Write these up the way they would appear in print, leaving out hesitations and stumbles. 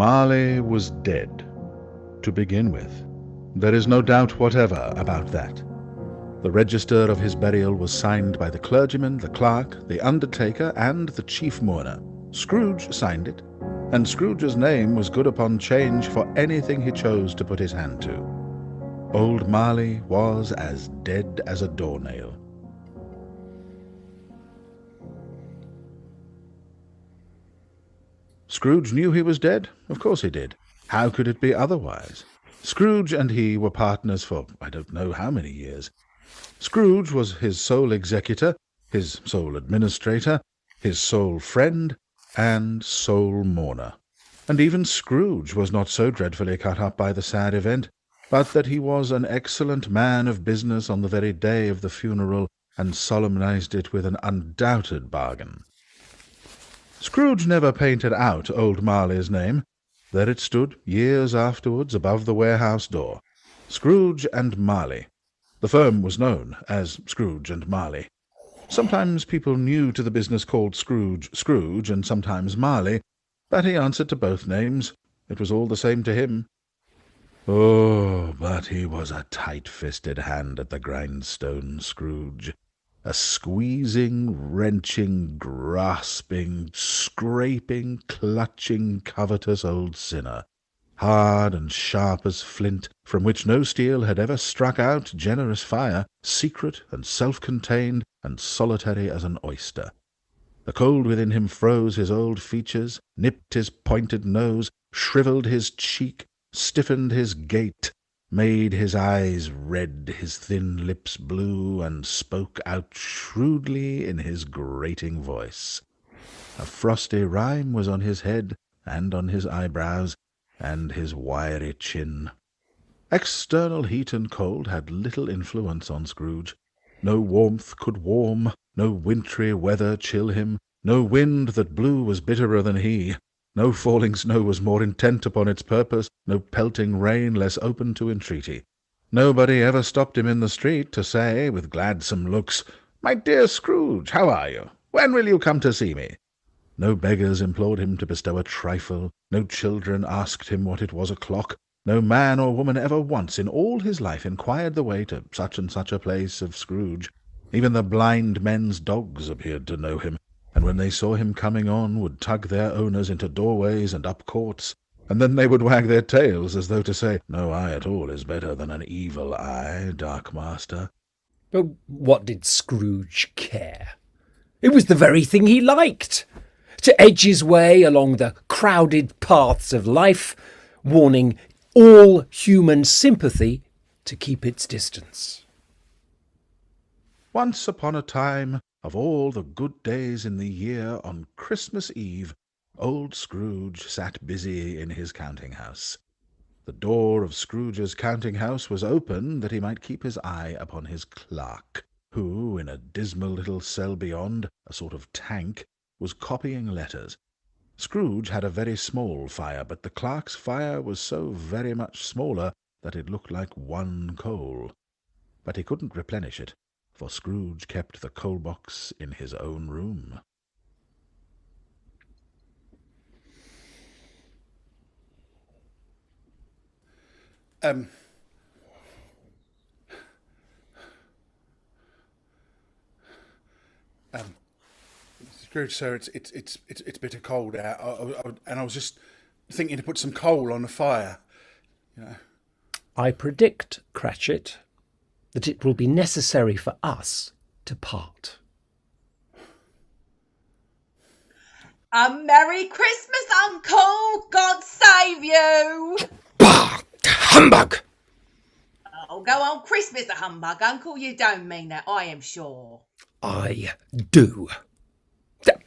Marley was dead, to begin with. There is no doubt whatever about that. The register of his burial was signed by the clergyman, the clerk, the undertaker, and the chief mourner. Scrooge signed it, and Scrooge's name was good upon change for anything he chose to put his hand to. Old Marley was as dead as a doornail. Scrooge knew he was dead. Of course he did. How could it be otherwise? Scrooge and he were partners for I don't know how many years. Scrooge was his sole executor, his sole administrator, his sole friend, and sole mourner. And even Scrooge was not so dreadfully cut up by the sad event, but that he was an excellent man of business on the very day of the funeral, and solemnized it with an undoubted bargain. Scrooge never painted out old Marley's name. There it stood, years afterwards, above the warehouse door. Scrooge and Marley. The firm was known as Scrooge and Marley. Sometimes people new to the business called Scrooge Scrooge, and sometimes Marley, but he answered to both names. It was all the same to him. Oh, but he was a tight-fisted hand at the grindstone, Scrooge. A squeezing, wrenching, grasping, scraping, clutching, covetous old sinner, hard and sharp as flint, from which no steel had ever struck out generous fire, secret and self-contained and solitary as an oyster. The cold within him froze his old features, nipped his pointed nose, shrivelled his cheek, stiffened his gait, made his eyes red, his thin lips blue, and spoke out shrewdly in his grating voice. A frosty rime was on his head, and on his eyebrows, and his wiry chin. External heat and cold had little influence on Scrooge. No warmth could warm, no wintry weather chill him, no wind that blew was bitterer than he. No falling snow was more intent upon its purpose, no pelting rain less open to entreaty. Nobody ever stopped him in the street to say, with gladsome looks, "My dear Scrooge, how are you? When will you come to see me?" No beggars implored him to bestow a trifle, no children asked him what it was o'clock, no man or woman ever once in all his life inquired the way to such and such a place of Scrooge. Even the blind men's dogs appeared to know him, and when they saw him coming on, would tug their owners into doorways and up courts, and then they would wag their tails as though to say, "No eye at all is better than an evil eye, dark master." But what did Scrooge care? It was the very thing he liked, to edge his way along the crowded paths of life, warning all human sympathy to keep its distance. Once upon a time, of all the good days in the year, on Christmas Eve, old Scrooge sat busy in his counting-house. The door of Scrooge's counting-house was open that he might keep his eye upon his clerk, who, in a dismal little cell beyond, a sort of tank, was copying letters. Scrooge had a very small fire, but the clerk's fire was so very much smaller that it looked like one coal. But he couldn't replenish it, for Scrooge kept the coal-box in his own room. Scrooge, sir, it's bitter cold out, and I was just thinking to put some coal on the fire. You know. I predict, Cratchit, that it will be necessary for us to part. A Merry Christmas, Uncle! God save you! Bah! Humbug! Oh, go on, Christmas a humbug, Uncle. You don't mean that, I am sure. I do.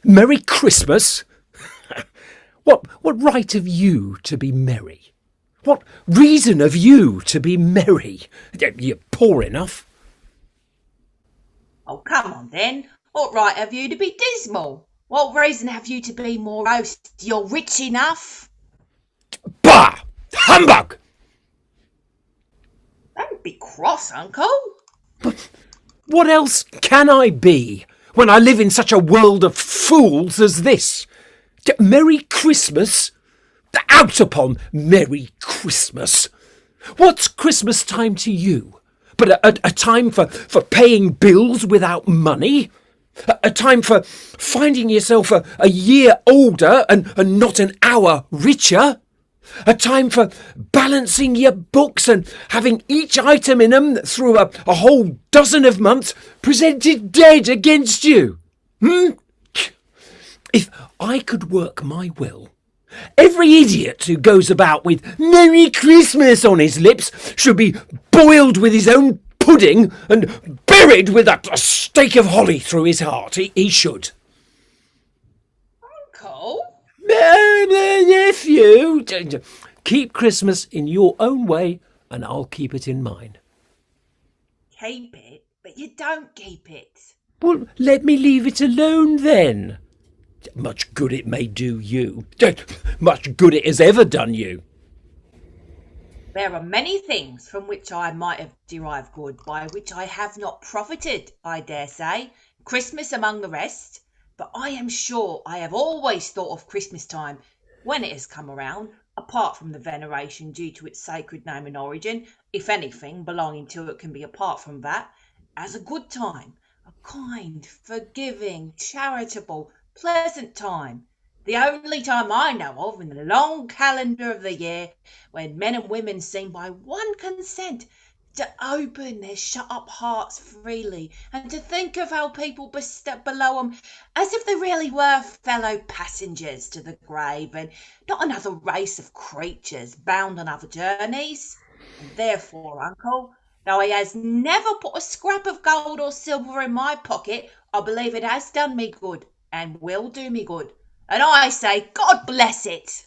Merry Christmas? What right have you to be merry? What reason have you to be merry? You're poor enough. Oh, come on then. What right have you to be dismal? What reason have you to be morose? You're rich enough. Bah! Humbug! Don't be cross, Uncle. But what else can I be when I live in such a world of fools as this? Merry Christmas? Out upon Merry Christmas! What's Christmas time to you? But a time for paying bills without money? A time for finding yourself a year older and not an hour richer? A time for balancing your books and having each item in them through a whole dozen of months presented dead against you? If I could work my will, every idiot who goes about with Merry Christmas on his lips should be boiled with his own pudding and buried with a stake of holly through his heart. He should. Uncle? Nephew, keep Christmas in your own way and I'll keep it in mine. Keep it, but you don't keep it. Well, let me leave it alone then. Much good it may do you. Much good it has ever done you. There are many things from which I might have derived good, by which I have not profited, I dare say, Christmas among the rest. But I am sure I have always thought of Christmas time, when it has come around, apart from the veneration due to its sacred name and origin, if anything belonging to it can be apart from that, as a good time, a kind, forgiving, charitable, pleasant time. The only time I know of in the long calendar of the year when men and women seem by one consent to open their shut-up hearts freely and to think of how people below them as if they really were fellow passengers to the grave and not another race of creatures bound on other journeys. And therefore, Uncle, though he has never put a scrap of gold or silver in my pocket, I believe it has done me good and will do me good. And I say, God bless it.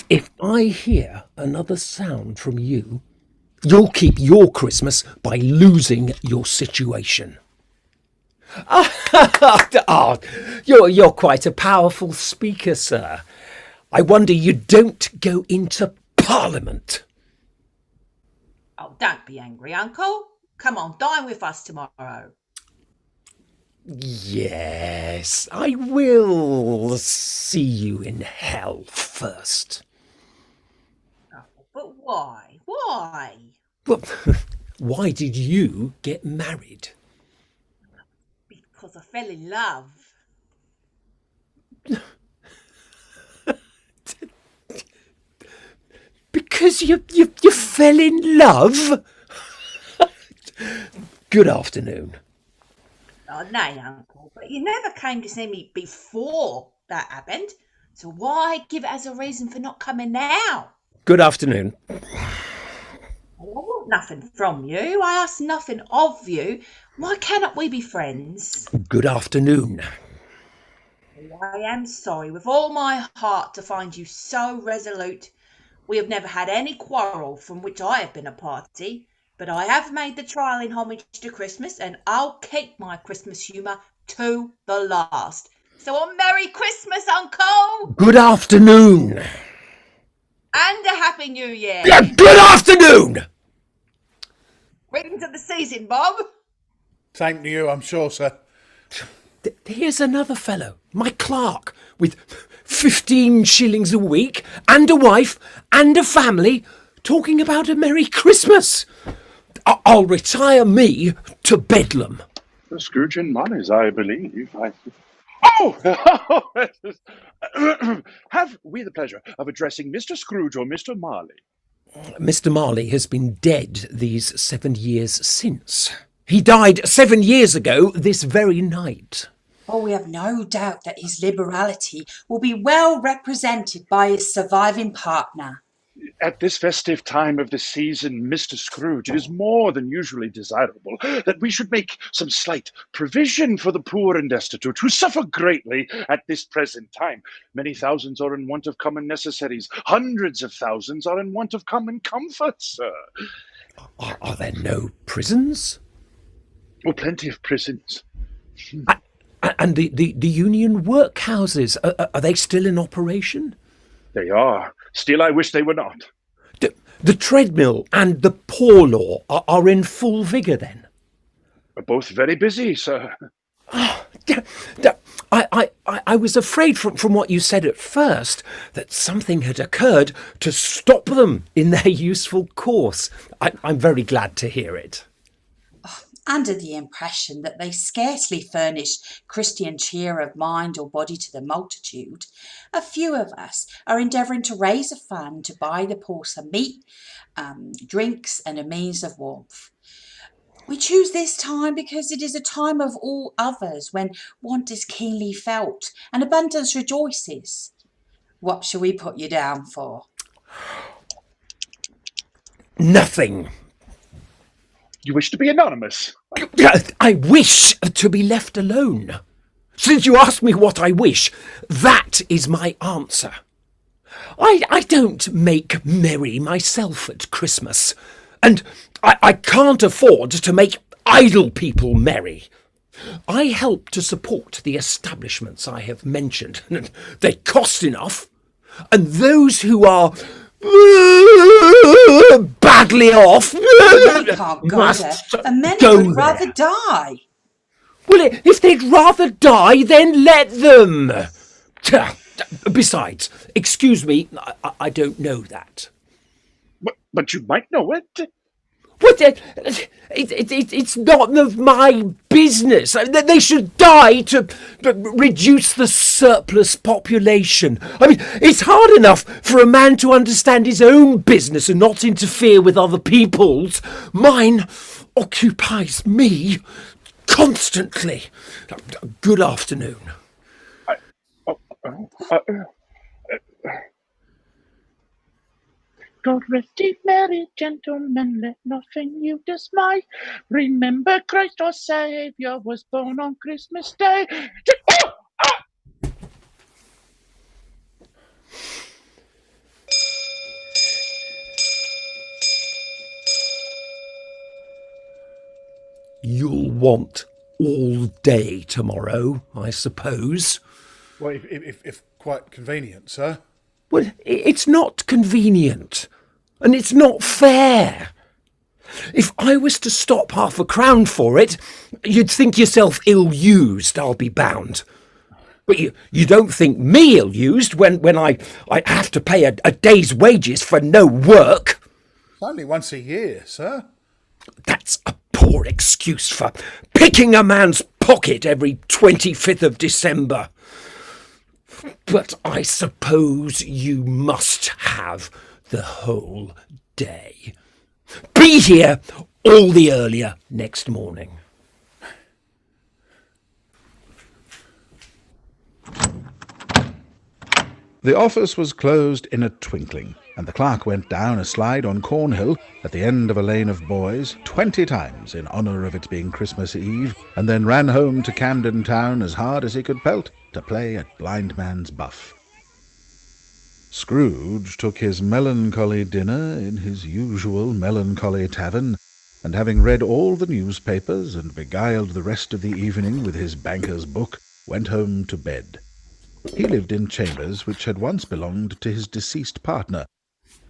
If I hear another sound from you, you'll keep your Christmas by losing your situation. You're quite a powerful speaker, sir. I wonder you don't go into Parliament. Oh, don't be angry, Uncle. Come on, dine with us tomorrow. Yes, I will see you in hell first. Oh, but why? Why? Well, why did you get married? Because I fell in love. Because you fell in love? Good afternoon. Oh, nay, Uncle, but you never came to see me before that happened. So why give it as a reason for not coming now? Good afternoon. I want nothing from you. I ask nothing of you. Why cannot we be friends? Good afternoon. I am sorry with all my heart to find you so resolute. We have never had any quarrel from which I have been a party. But I have made the trial in homage to Christmas, and I'll keep my Christmas humour to the last. So a Merry Christmas, Uncle! Good afternoon. And a Happy New Year! Good afternoon! Greetings of the season, Bob. Same to you, I'm sure, sir. Here's another fellow, my clerk, with 15 shillings a week, and a wife, and a family, talking about a Merry Christmas. I'll retire me to Bedlam. Scrooge and Molly's, I believe. Have we the pleasure of addressing Mr. Scrooge or Mr. Marley? Mr. Marley has been dead these 7 years since. He died 7 years ago this very night. Oh, we have no doubt that his liberality will be well represented by his surviving partner. At this festive time of the season, Mr. Scrooge, it is more than usually desirable that we should make some slight provision for the poor and destitute who suffer greatly at this present time. Many thousands are in want of common necessaries. Hundreds of thousands are in want of common comforts, sir. Are there no prisons? Oh, plenty of prisons. And the union workhouses, are they still in operation? They are. Still, I wish they were not. The treadmill and the poor law are in full vigour then? Both very busy, sir. I was afraid from what you said at first that something had occurred to stop them in their useful course. I'm very glad to hear it. Under the impression that they scarcely furnish Christian cheer of mind or body to the multitude, a few of us are endeavouring to raise a fund to buy the poor some meat, drinks, and a means of warmth. We choose this time because it is a time of all others when want is keenly felt and abundance rejoices. What shall we put you down for? Nothing. You wish to be anonymous? I wish to be left alone. Since you ask me what I wish, that is my answer. I don't make merry myself at Christmas, and I can't afford to make idle people merry. I help to support the establishments I have mentioned. They cost enough, and those who are badly off Can't go there, and many would rather die. Well, if they'd rather die, then let them. Besides, excuse me, I don't know that. But you might know it. What? It's not of my business. They should die to reduce the surplus population. I mean, it's hard enough for a man to understand his own business and not interfere with other people's. Mine occupies me constantly. Good afternoon. God rest ye merry gentlemen, let nothing you dismay. Remember Christ our Saviour was born on Christmas Day. You'll want all day tomorrow, I suppose. Well, if quite convenient, sir. Well, it's not convenient, and it's not fair. If I was to stop £0.5 for it, you'd think yourself ill-used, I'll be bound. But you don't think me ill-used when I have to pay a day's wages for no work. It's only once a year, sir. That's a poor excuse for picking a man's pocket every 25th of December. But I suppose you must have the whole day. Be here all the earlier next morning. The office was closed in a twinkling, and the clerk went down a slide on Cornhill at the end of a lane of boys 20 times in honour of its being Christmas Eve, and then ran home to Camden Town as hard as he could pelt to play at blind man's buff. Scrooge took his melancholy dinner in his usual melancholy tavern, and having read all the newspapers and beguiled the rest of the evening with his banker's book, went home to bed. He lived in chambers which had once belonged to his deceased partner.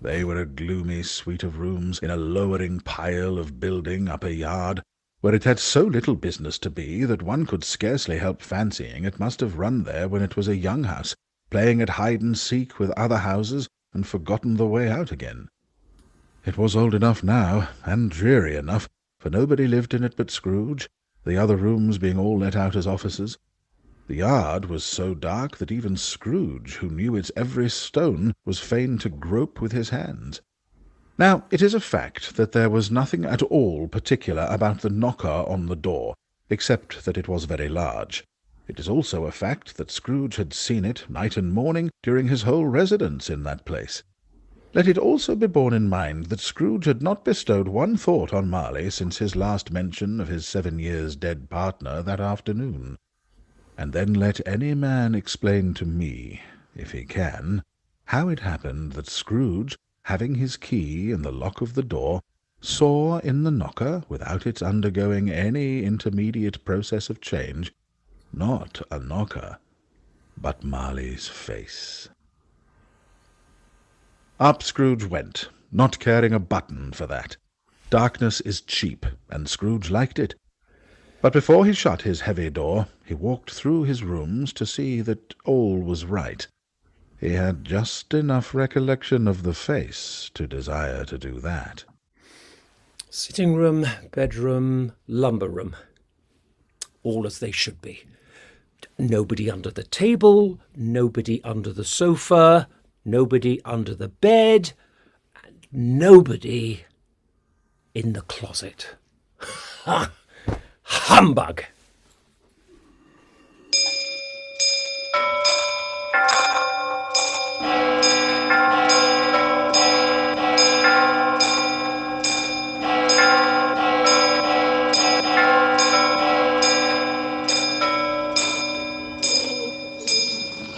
They were a gloomy suite of rooms in a lowering pile of building up a yard, where it had so little business to be that one could scarcely help fancying it must have run there when it was a young house, playing at hide-and-seek with other houses, and forgotten the way out again. It was old enough now, and dreary enough, for nobody lived in it but Scrooge, the other rooms being all let out as offices. The yard was so dark that even Scrooge, who knew its every stone, was fain to grope with his hands. Now, it is a fact that there was nothing at all particular about the knocker on the door, except that it was very large. It is also a fact that Scrooge had seen it night and morning during his whole residence in that place. Let it also be borne in mind that Scrooge had not bestowed one thought on Marley since his last mention of his 7 years dead partner that afternoon. And then let any man explain to me, if he can, how it happened that Scrooge, having his key in the lock of the door, saw in the knocker, without its undergoing any intermediate process of change, not a knocker, but Marley's face. Up Scrooge went, not caring a button for that. Darkness is cheap, and Scrooge liked it. But before he shut his heavy door, he walked through his rooms to see that all was right. He had just enough recollection of the face to desire to do that. Sitting room, bedroom, lumber room. All as they should be. Nobody under the table, nobody under the sofa, nobody under the bed, and nobody in the closet. Ha! Humbug!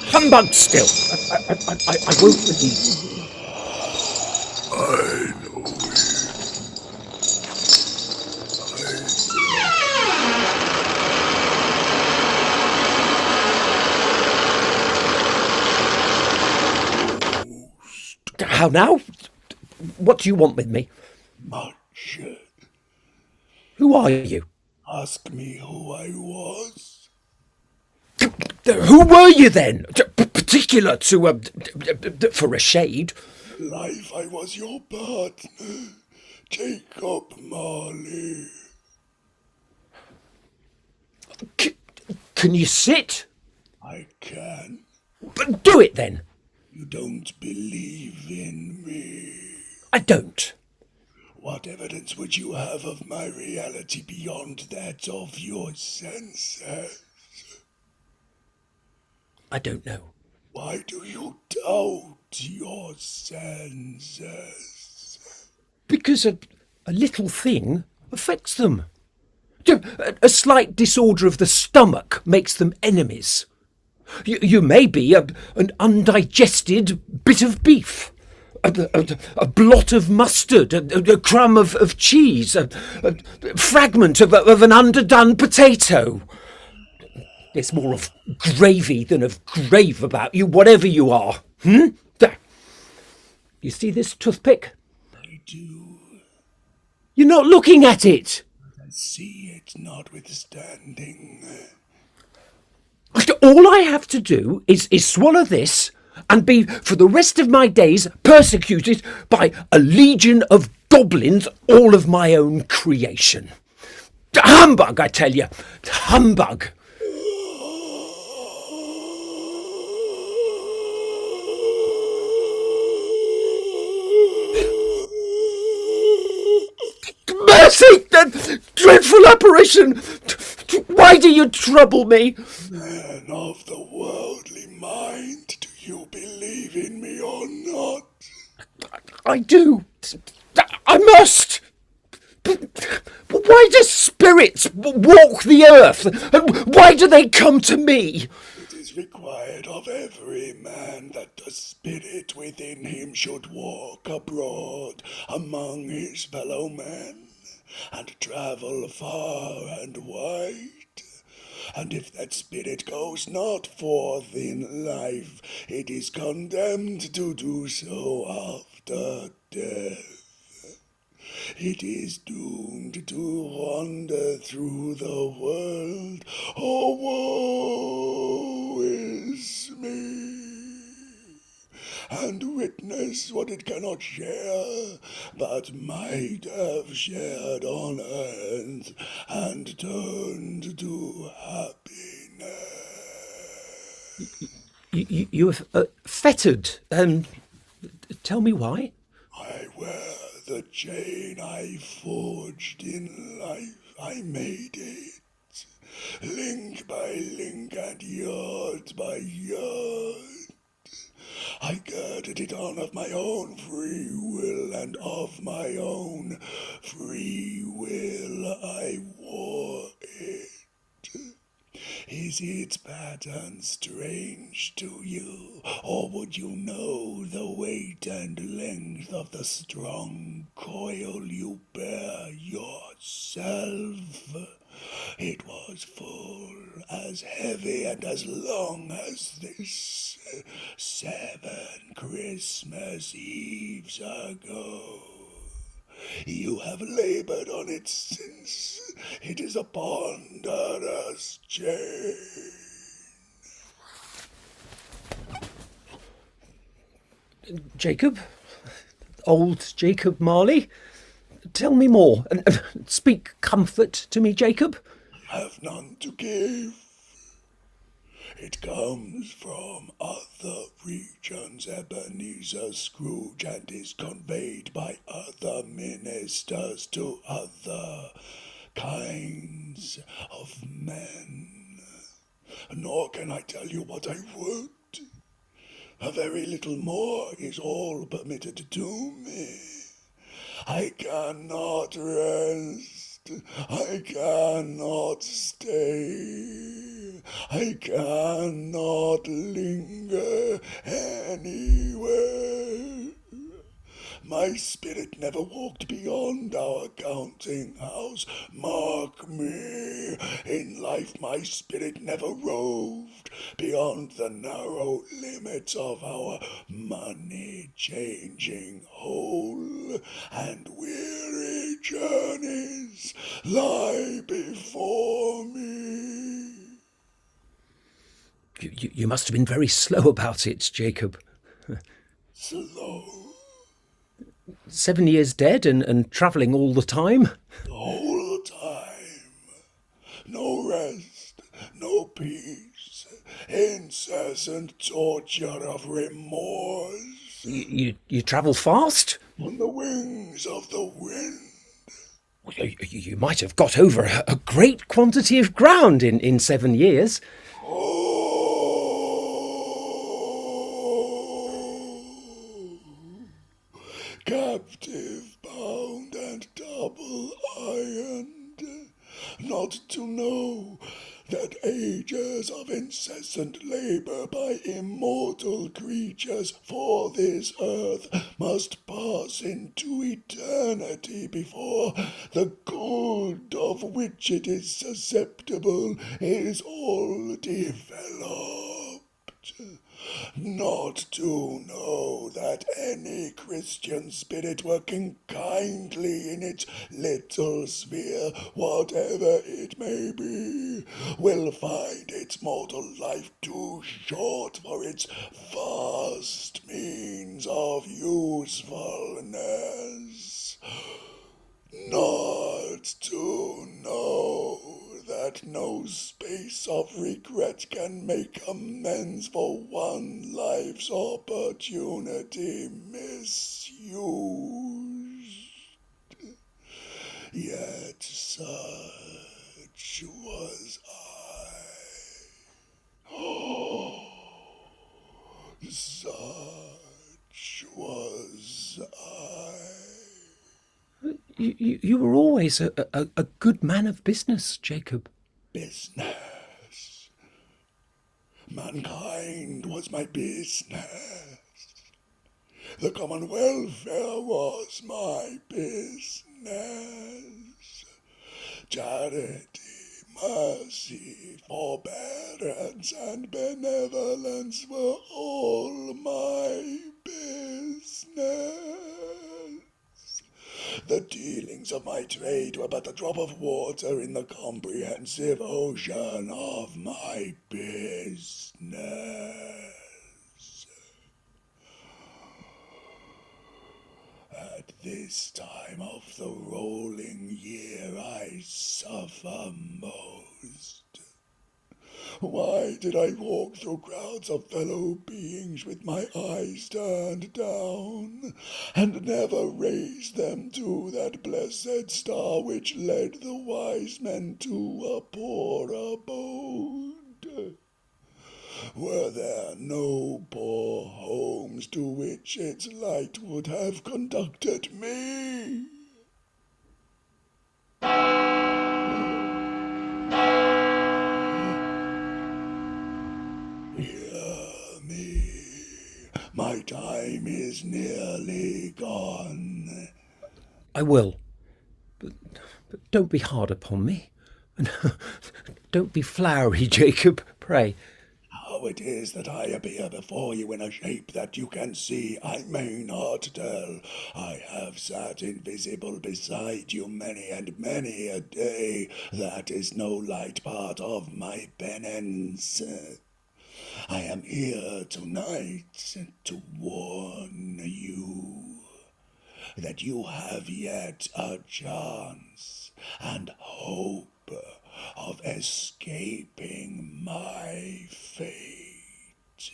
Humbug still! I won't believe you. I know it. How now? What do you want with me? Much. Who are you? Ask me who I was. Who were you then? Particular to for a shade. Life, I was your partner, Jacob Marley. Can you sit? I can. But do it then. You don't believe in me. I don't. What evidence would you have of my reality beyond that of your senses? I don't know. Why do you doubt your senses? Because a little thing affects them. A slight disorder of the stomach makes them enemies. You may be an undigested bit of beef, a blot of mustard, a crumb of cheese, a fragment of an underdone potato. There's more of gravy than of grave about you, whatever you are. There. You see this toothpick? I do. You're not looking at it. I see it notwithstanding. All I have to do is swallow this and be, for the rest of my days, persecuted by a legion of goblins, all of my own creation. Humbug, I tell you. Humbug. Mercy! That dreadful apparition! Why do you trouble me? Man of the worldly mind, do you believe in me or not? I do. I must. But why do spirits walk the earth? And why do they come to me? It is required of every man that the spirit within him should walk abroad among his fellow men, and travel far and wide. And if that spirit goes not forth in life, it is condemned to do so after death. It is doomed to wander through the world. Oh, woe is me! And witness what it cannot share, but might have shared on earth, and turned to happiness. You're fettered. Tell me why. I wear the chain I forged in life. I made it, link by link and yard by yard. I girded it on of my own free will, and of my own free will I wore it. Is its pattern strange to you, or would you know the weight and length of the strong coil you bear yourself? It was full, as heavy and as long as this 7 Christmas Eves ago. You have labored on it since, It is a ponderous chain. Jacob? Old Jacob Marley? Tell me more, and speak comfort to me, Jacob. I have none to give. It comes from other regions, Ebenezer Scrooge, and is conveyed by other ministers to other kinds of men. Nor can I tell you what I would. A very little more is all permitted to me. I cannot rest. I cannot stay. I cannot linger anywhere. My spirit never walked beyond our counting house. Mark me, in life my spirit never roved beyond the narrow limits of our money-changing hole, and weary journeys lie before me. You must have been very slow about it, Jacob. Slow? 7 years dead and travelling all the time? The whole time. No rest, no peace, incessant torture of remorse. You travel fast? On the wings of the wind. You might have got over a great quantity of ground in 7 years. Captive, bound, and double-ironed, not to know that ages of incessant labour by immortal creatures for this earth must pass into eternity before the good of which it is susceptible is all developed. Not to know that any Christian spirit working kindly in its little sphere, whatever it may be, will find its mortal life too short for its vast means of usefulness. Not to know that no space of regret can make amends for one life's opportunity misused. Yet such was I. Oh, such was I. You were always a good man of business, Jacob. Business. Mankind was my business. The common welfare was my business. Charity, mercy, forbearance, and benevolence were all my business. The dealings of my trade were but a drop of water in the comprehensive ocean of my business. At this time of the rolling year I suffer most. Why did I walk through crowds of fellow beings with my eyes turned down, and never raise them to that blessed star which led the wise men to a poor abode? Were there no poor homes to which its light would have conducted me? My time is nearly gone. I will. But don't be hard upon me. And don't be flowery, Jacob, pray. How how it is that I appear before you in a shape that you can see, I may not tell. I have sat invisible beside you many and many a day. That is no light part of my penance. I am here tonight to warn you that you have yet a chance and hope of escaping my fate.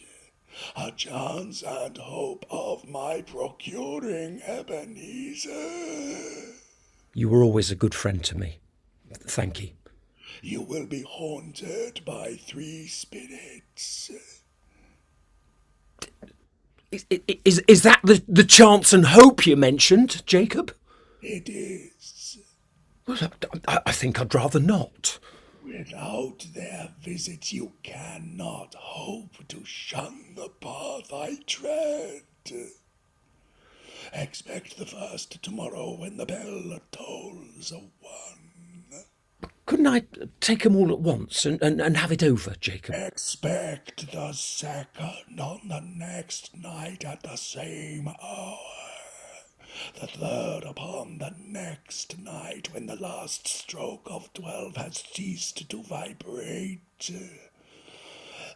A chance and hope of my procuring Ebenezer. You were always a good friend to me. Thank you. You will be haunted by 3 spirits. Is that the chance and hope you mentioned, Jacob? It is. Well, I think I'd rather not. Without their visit, you cannot hope to shun the path I tread. Expect the first tomorrow when the bell tolls 1. Couldn't I take 'em all at once and have it over, Jacob? Expect the second on the next night at the same hour. The third upon the next night when the last stroke of 12 has ceased to vibrate.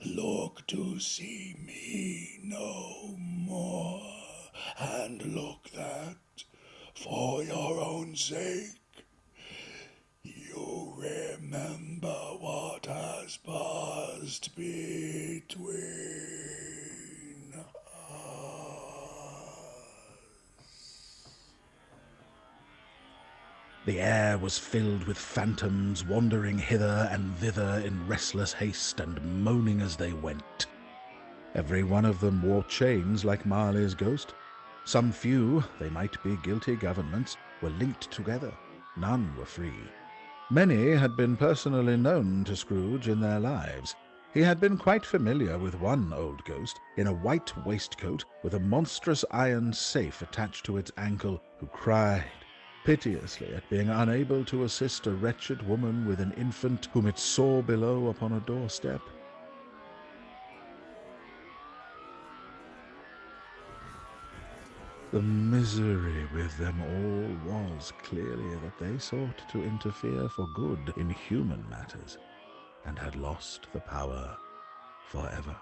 Look to see me no more, and look that, for your own sake, you remember what has passed between us. The air was filled with phantoms wandering hither and thither in restless haste and moaning as they went. Every one of them wore chains like Marley's ghost. Some few, they might be guilty governments, were linked together. None were free. Many had been personally known to Scrooge in their lives. He had been quite familiar with one old ghost in a white waistcoat with a monstrous iron safe attached to its ankle, who cried piteously at being unable to assist a wretched woman with an infant whom it saw below upon a doorstep. The misery with them all was clearly that they sought to interfere for good in human matters, and had lost the power forever.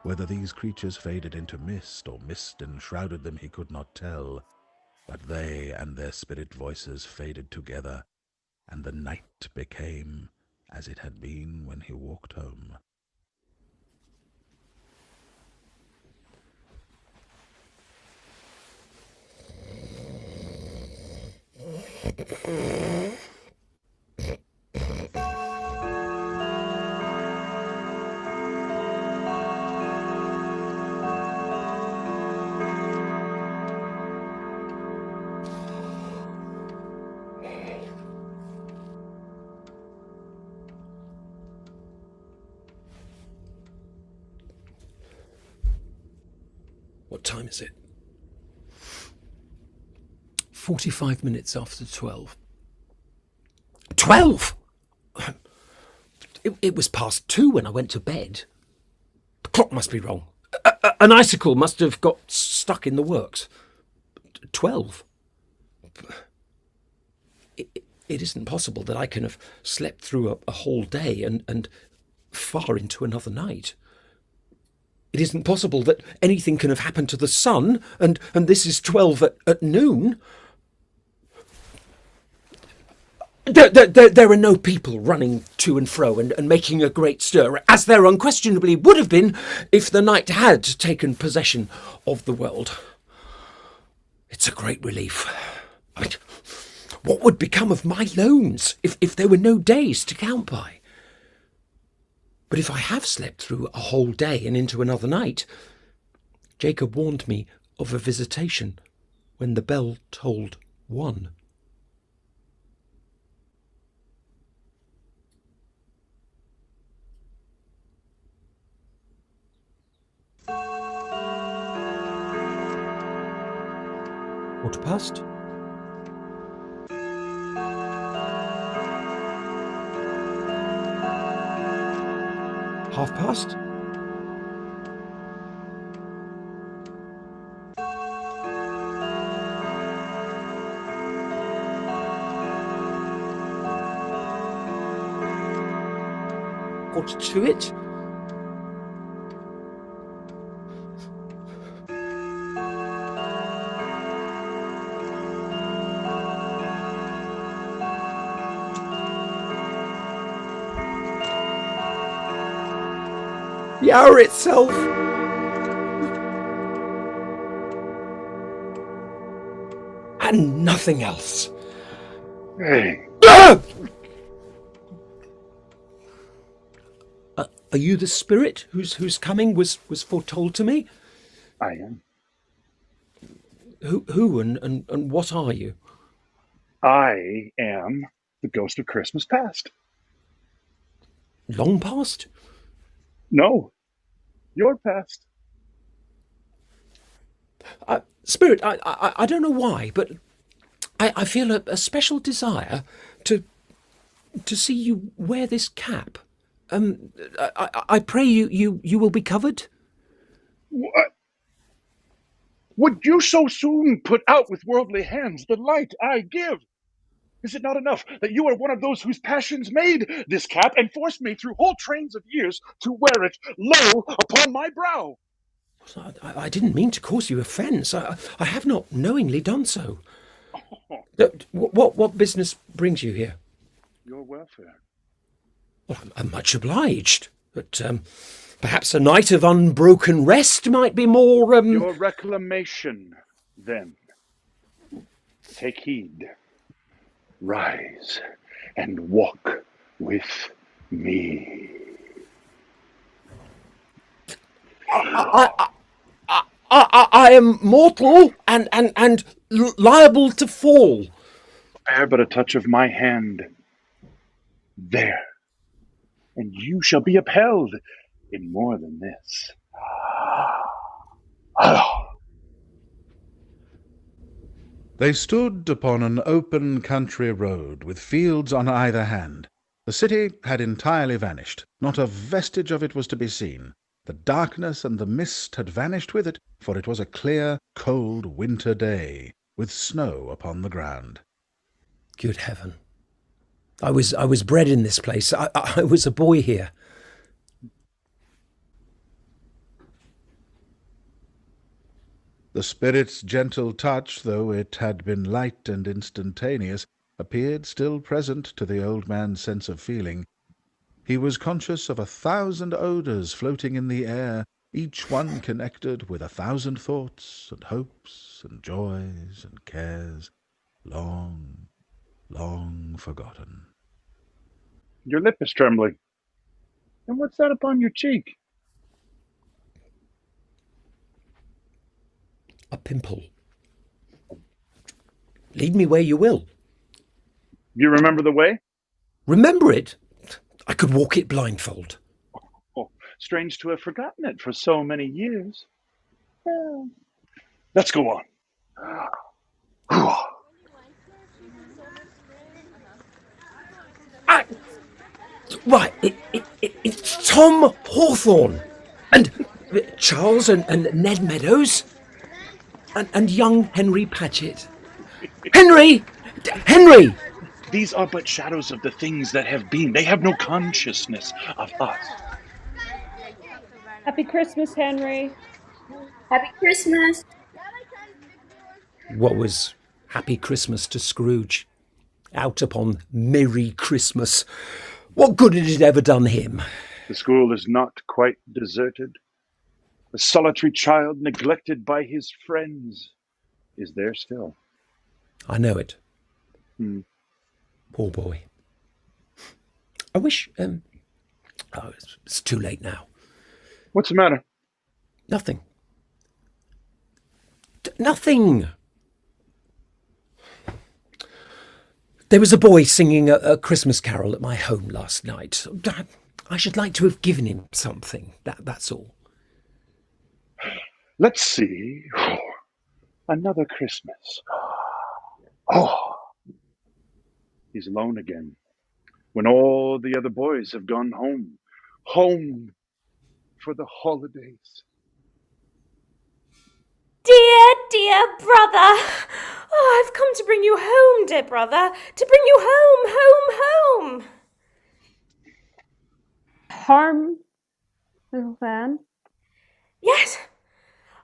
Whether these creatures faded into mist, or mist enshrouded them, he could not tell, but they and their spirit voices faded together, and the night became as it had been when he walked home. What time is it? 45 minutes after 12. 12? It was past 2 when I went to bed. The clock must be wrong. An icicle must have got stuck in the works. 12? It isn't possible that I can have slept through a whole day and far into another night. It isn't possible that anything can have happened to the sun, and this is 12 at noon. There are no people running to and fro and making a great stir, as there unquestionably would have been if the night had taken possession of the world. It's a great relief. I mean, what would become of my loans if there were no days to count by? But if I have slept through a whole day and into another night, Jacob warned me of a visitation when the bell tolled 1. Quarter past? Half past? or to it. The hour itself. And nothing else. Hey, Are you the spirit whose coming was foretold to me? I am. Who and what are you? I am the ghost of Christmas past. Long past? No, your past. Spirit, I don't know why, but I feel a special desire to see you wear this cap. I pray you will be covered. What? Would you so soon put out with worldly hands the light I give? Is it not enough that you are one of those whose passions made this cap and forced me through whole trains of years to wear it low upon my brow? I didn't mean to cause you offence. I have not knowingly done so. What business brings you here? Your welfare. Well, I'm much obliged, but perhaps a night of unbroken rest might be more... Your reclamation, then. Take heed. Rise and walk with me. I am mortal and liable to fall. Bear but a touch of my hand. There. And you shall be upheld in more than this. They stood upon an open country road, with fields on either hand. The city had entirely vanished. Not a vestige of it was to be seen. The darkness and the mist had vanished with it, for it was a clear, cold winter day, with snow upon the ground. Good heaven. I was bred in this place. I was a boy here. The spirit's gentle touch, though it had been light and instantaneous, appeared still present to the old man's sense of feeling. He was conscious of 1,000 odours floating in the air, each one connected with 1,000 thoughts and hopes and joys and cares, long, long forgotten. Your lip is trembling. And what's that upon your cheek? A pimple. Lead me where you will. You remember the way? Remember it? I could walk it blindfold. Oh, strange to have forgotten it for so many years. Well, let's go on. Right, it's Tom Hawthorne and Charles and Ned Meadows and young Henry Patchett. Henry! These are but shadows of the things that have been. They have no consciousness of us. Happy Christmas, Henry. Happy Christmas. What was Happy Christmas to Scrooge? Out upon Merry Christmas. What good had it ever done him? The school is not quite deserted. A solitary child neglected by his friends is there still. I know it. Poor boy. I wish... it's too late now. What's the matter? Nothing. Nothing! There was a boy singing a Christmas carol at my home last night. I should like to have given him something, that's all. Let's see. Another Christmas. Oh, he's alone again. When all the other boys have gone home. Home for the holidays. Dear brother. Oh, I've come to bring you home, dear brother. To bring you home. home, little fan? Yes,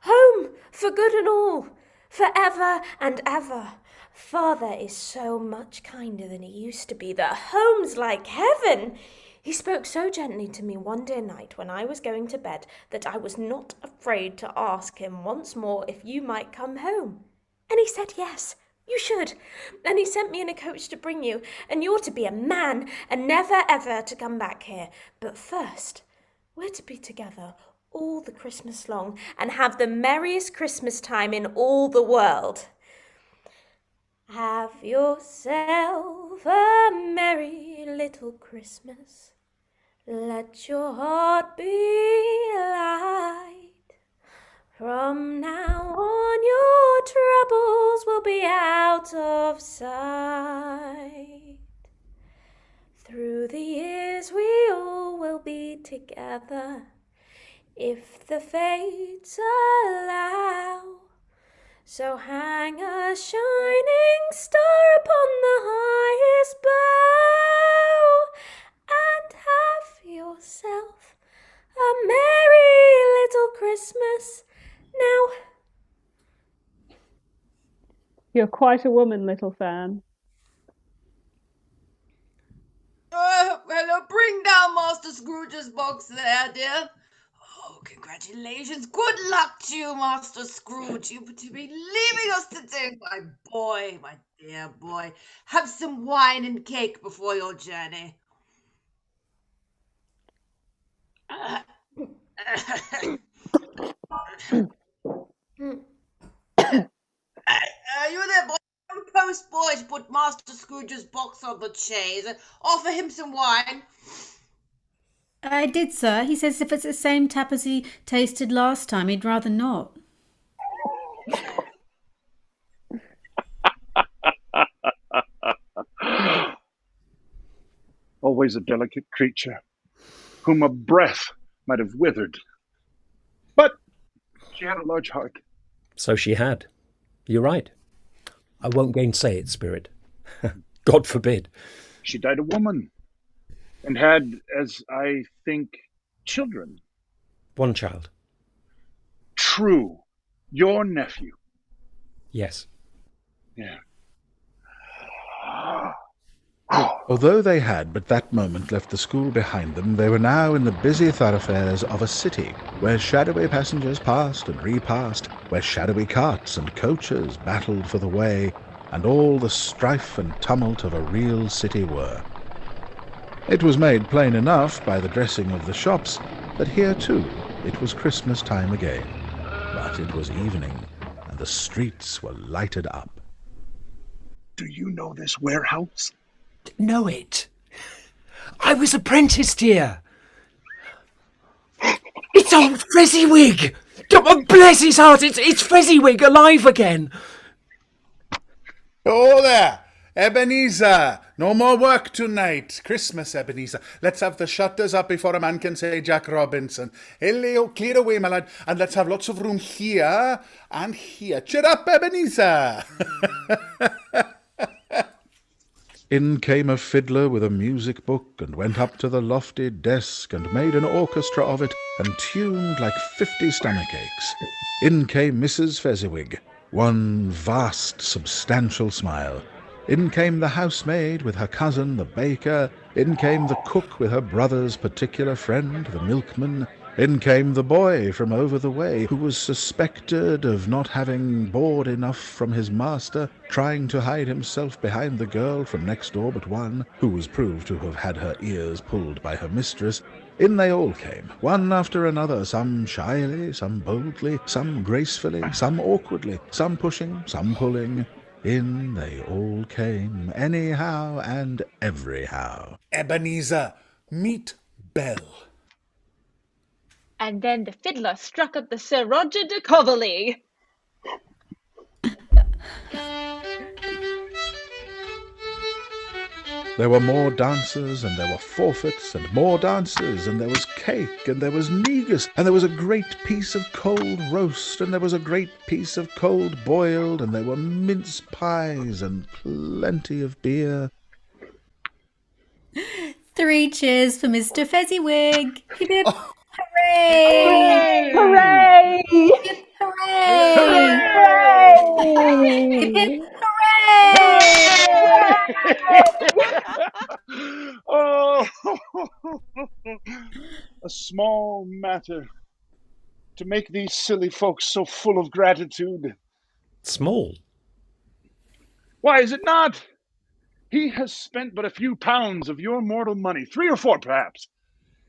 home for good and all, forever and ever. Father is so much kinder than he used to be that home's like heaven. He spoke so gently to me one dear night when I was going to bed that I was not afraid to ask him once more if you might come home. And he said yes, you should. And he sent me in a coach to bring you, and you're to be a man and never ever to come back here. But first, we're to be together all the Christmas long and have the merriest Christmas time in all the world. Have yourself a merry little Christmas. Let your heart be light. From now on your troubles will be out of sight. Through the years we all will be together, if the fates allow. So hang a shining star upon the highest bough, and have yourself a merry little Christmas now. You're quite a woman, little fan. Hello, bring down Master Scrooge's box there, dear. Oh, congratulations. Good luck to you, Master Scrooge. You to be leaving us today, my boy, my dear boy. Have some wine and cake before your journey. You there, boy? Post boy to put Master Scrooge's box on the chaise and offer him some wine. I did, sir. He says if it's the same tap as he tasted last time, he'd rather not. Always a delicate creature, whom a breath might have withered. But she had a large heart. So she had. You're right. I won't gainsay it, Spirit. God forbid. She died a woman, and had, as I think, children. One child. True. Your nephew. Yes. Yeah. Although they had but that moment left the school behind them, they were now in the busy thoroughfares of a city, where shadowy passengers passed and repassed, where shadowy carts and coaches battled for the way, and all the strife and tumult of a real city were. It was made plain enough by the dressing of the shops that here too it was Christmas time again, but it was evening, and the streets were lighted up. Do you know this warehouse? Know it. I was apprenticed here. It's old FEZZIWIG. Oh, bless his heart, it's FEZZIWIG alive again. Oh there, Ebenezer. No more work tonight. Christmas, Ebenezer. Let's have the shutters up before a man can say Jack Robinson. Hey, Leo, clear away, my lad, and let's have lots of room here and here. Cheer up, Ebenezer. In came a fiddler with a music book, and went up to the lofty desk, and made an orchestra of it, and tuned like 50 stomachaches. In came Mrs. Fezziwig, one vast substantial smile. In came the housemaid with her cousin the baker. In came the cook with her brother's particular friend the milkman. In came the boy from over the way, who was suspected of not having board enough from his master, trying to hide himself behind the girl from next door but one, who was proved to have had her ears pulled by her mistress. In they all came, one after another, some shyly, some boldly, some gracefully, some awkwardly, some pushing, some pulling. In they all came, anyhow and everyhow. Ebenezer, meet Belle. And then the fiddler struck up the Sir Roger de Coverley. There were more dancers, and there were forfeits, and more dancers, and there was cake, and there was negus, and there was a great piece of cold roast, and there was a great piece of cold boiled, and there were mince pies, and plenty of beer. 3 cheers for Mr. Fezziwig. Hip hip. Oh. Hooray! Hooray! Hip, hooray! Hip hip. Hooray! Oh, a small matter to make these silly folks so full of gratitude. Small? Why is it not? He has spent but a few pounds of your mortal money, 3 or 4 perhaps.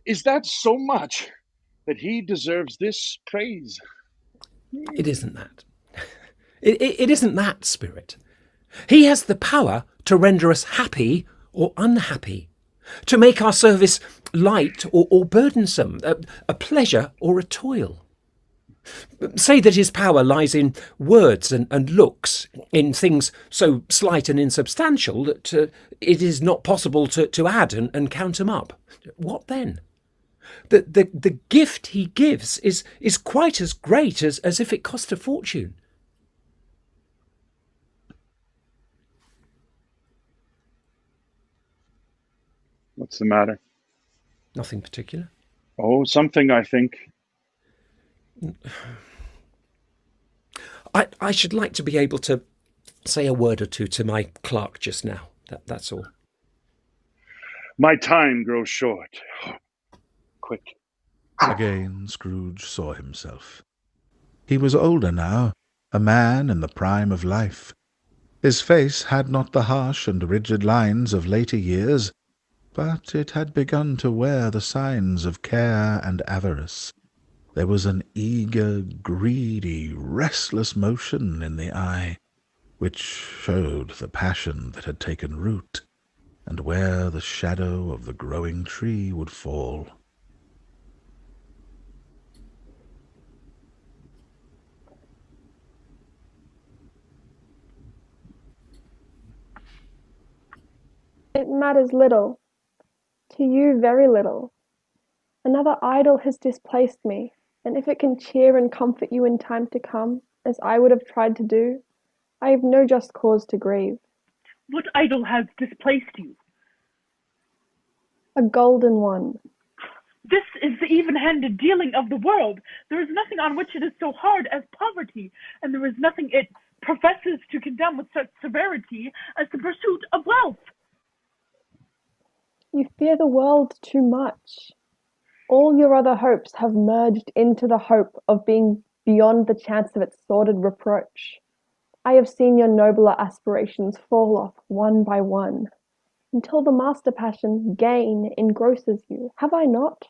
Is that so much that he deserves this praise? It isn't that. It isn't that, Spirit. He has the power to render us happy or unhappy, to make our service light or burdensome, a pleasure or a toil. Say that his power lies in words and looks, in things so slight and insubstantial that it is not possible to add and count them up. What then? The gift he gives is quite as great as if it cost a fortune. What's the matter? Nothing particular. Oh, something, I think. I should like to be able to say a word or two to my clerk just now. That's all. My time grows short. Quick. Again Scrooge saw himself. He was older now, a man in the prime of life. His face had not the harsh and rigid lines of later years, but it had begun to wear the signs of care and avarice. There was an eager, greedy, restless motion in the eye, which showed the passion that had taken root, and where the shadow of the growing tree would fall. It matters little. To you, very little. Another idol has displaced me, and if it can cheer and comfort you in time to come, as I would have tried to do, I have no just cause to grieve. What idol has displaced you? A golden one. This is the even-handed dealing of the world. There is nothing on which it is so hard as poverty, and there is nothing it professes to condemn with such severity as the pursuit of wealth. You fear the world too much. All your other hopes have merged into the hope of being beyond the chance of its sordid reproach. I have seen your nobler aspirations fall off one by one, until the master passion, gain, engrosses you. Have I not?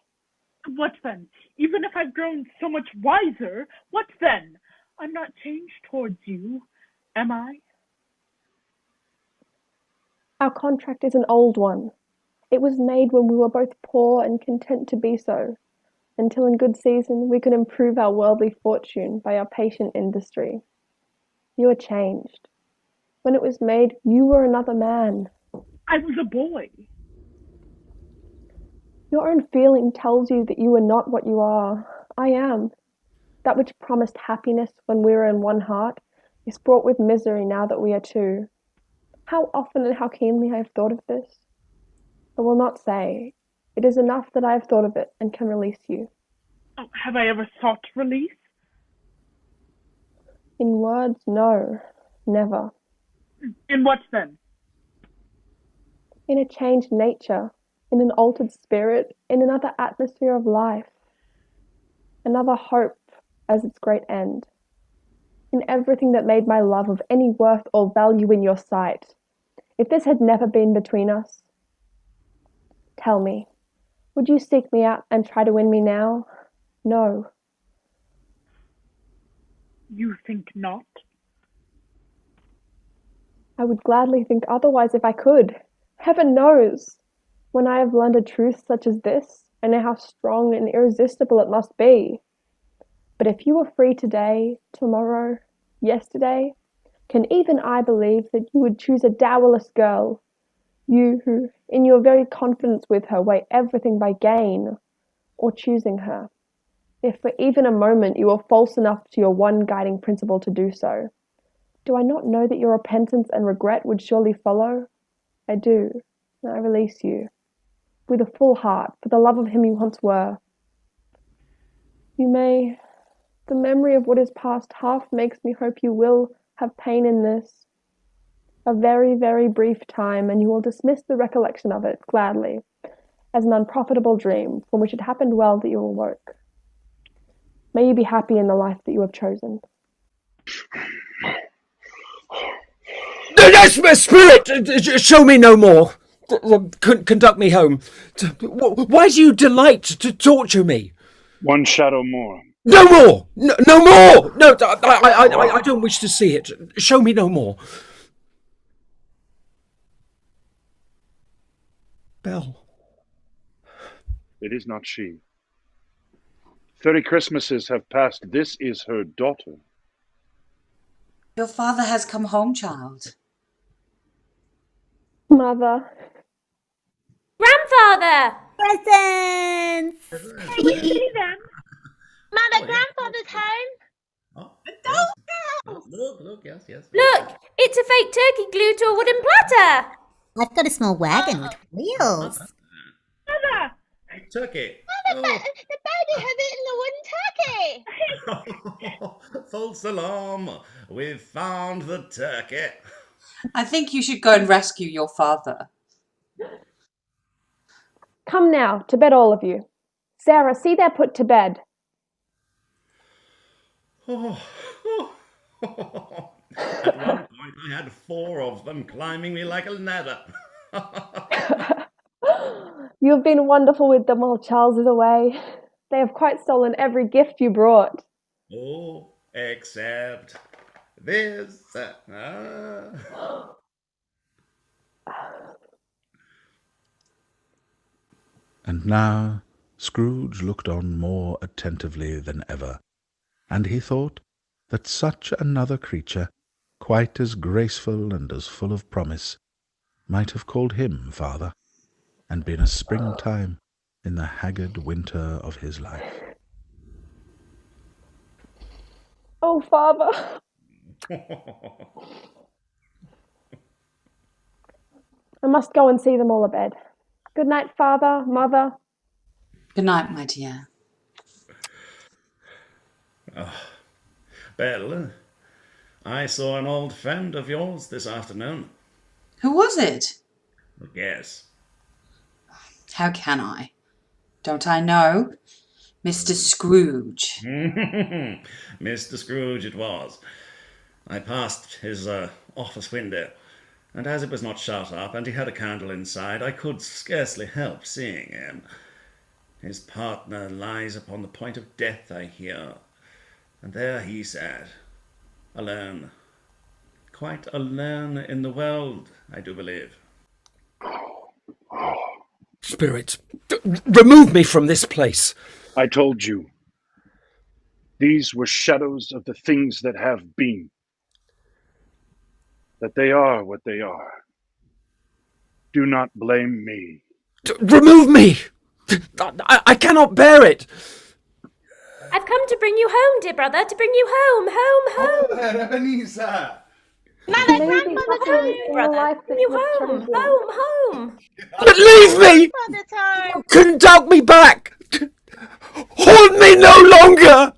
What then? Even if I've grown so much wiser, what then? I'm not changed towards you, am I? Our contract is an old one. It was made when we were both poor and content to be so, until in good season we could improve our worldly fortune by our patient industry. You are changed. When it was made, you were another man. I was a boy. Your own feeling tells you that you are not what you are. I am. That which promised happiness when we were in one heart is brought with misery now that we are two. How often and how keenly I have thought of this. I will not say. It is enough that I have thought of it and can release you. Oh, have I ever sought release? In words, no. Never. In what then? In a changed nature, in an altered spirit, in another atmosphere of life. Another hope as its great end. In everything that made my love of any worth or value in your sight. If this had never been between us, tell me, would you seek me out and try to win me now? No. You think not? I would gladly think otherwise if I could. Heaven knows! When I have learned a truth such as this, I know how strong and irresistible it must be. But if you were free today, tomorrow, yesterday, can even I believe that you would choose a dowerless girl? You who, in your very confidence with her, weigh everything by gain, or choosing her. If for even a moment you are false enough to your one guiding principle to do so, do I not know that your repentance and regret would surely follow? I do. I release you. with a full heart, for the love of him you once were. The memory of what is past half makes me hope you will have pain in this. A very, very brief time, and you will dismiss the recollection of it gladly, as an unprofitable dream, from which it happened well that you awoke. May you be happy in the life that you have chosen. Yes, my spirit! Show me no more! Conduct me home. Why do you delight to torture me? One shadow more. No more! No more! No, I don't wish to see it. Show me no more. Belle. It is not she. 30 Christmases have passed. This is her daughter. Your father has come home, child. Mother. Grandfather! Presents! Hey, we see them. Mother, grandfather's home. Look, yes. Look, it's a fake turkey glued to a wooden platter. I've got a small wagon with wheels. Mother! Turkey. Mother, the baby has eaten the wooden turkey. False alarm. We've found the turkey. I think you should go and rescue your father. Come now, to bed all of you. Sarah, see they're put to bed. At one point I had 4 of them climbing me like a ladder. You have been wonderful with them while Charles is away. They have quite stolen every gift you brought. Oh, except this. And now Scrooge looked on more attentively than ever, and he thought that such another creature, quite as graceful and as full of promise, might have called him father, and been a springtime in the haggard winter of his life. Oh, father. I must go and see them all abed. Good night, father, mother. Good night, my dear. Belle, I saw an old friend of yours this afternoon. Who was it? Yes. How can I? Don't I know? Mr. Scrooge. Mr. Scrooge it was. I passed his office window, and as it was not shut up and he had a candle inside, I could scarcely help seeing him. His partner lies upon the point of death, I hear, and there he sat, alone, quite alone in the world, I do believe. Spirit, remove me from this place. I told you. These were shadows of the things that have been. That they are what they are. Do not blame me. Remove me! I cannot bear it! I've come to bring you home, dear brother, to bring you home. Oh, there, Ebenezer! Mother, grandfather's home, brother. Bring you home. Home. But leave me! Conduct me back! Hold me no longer!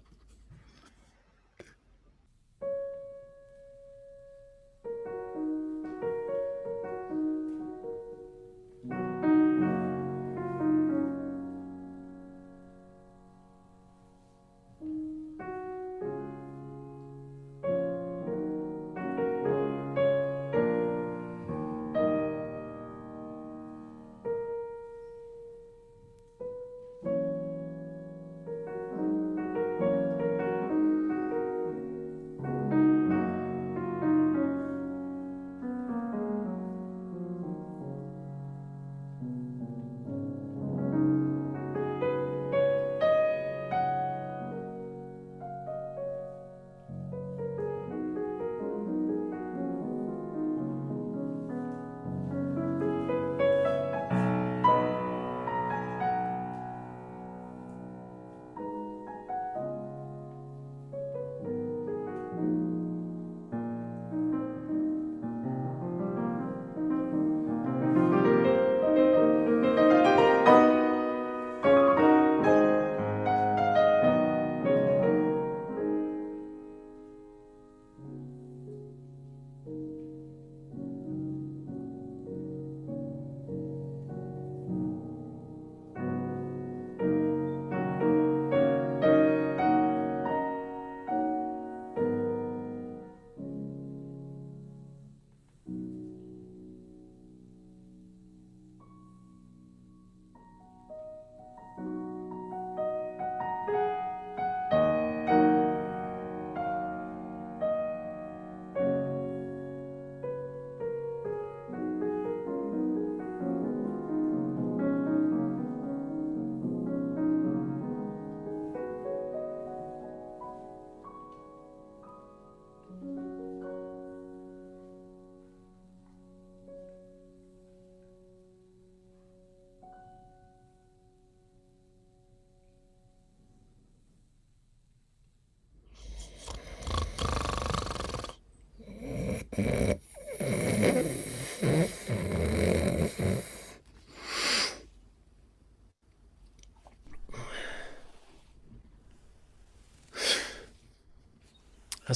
As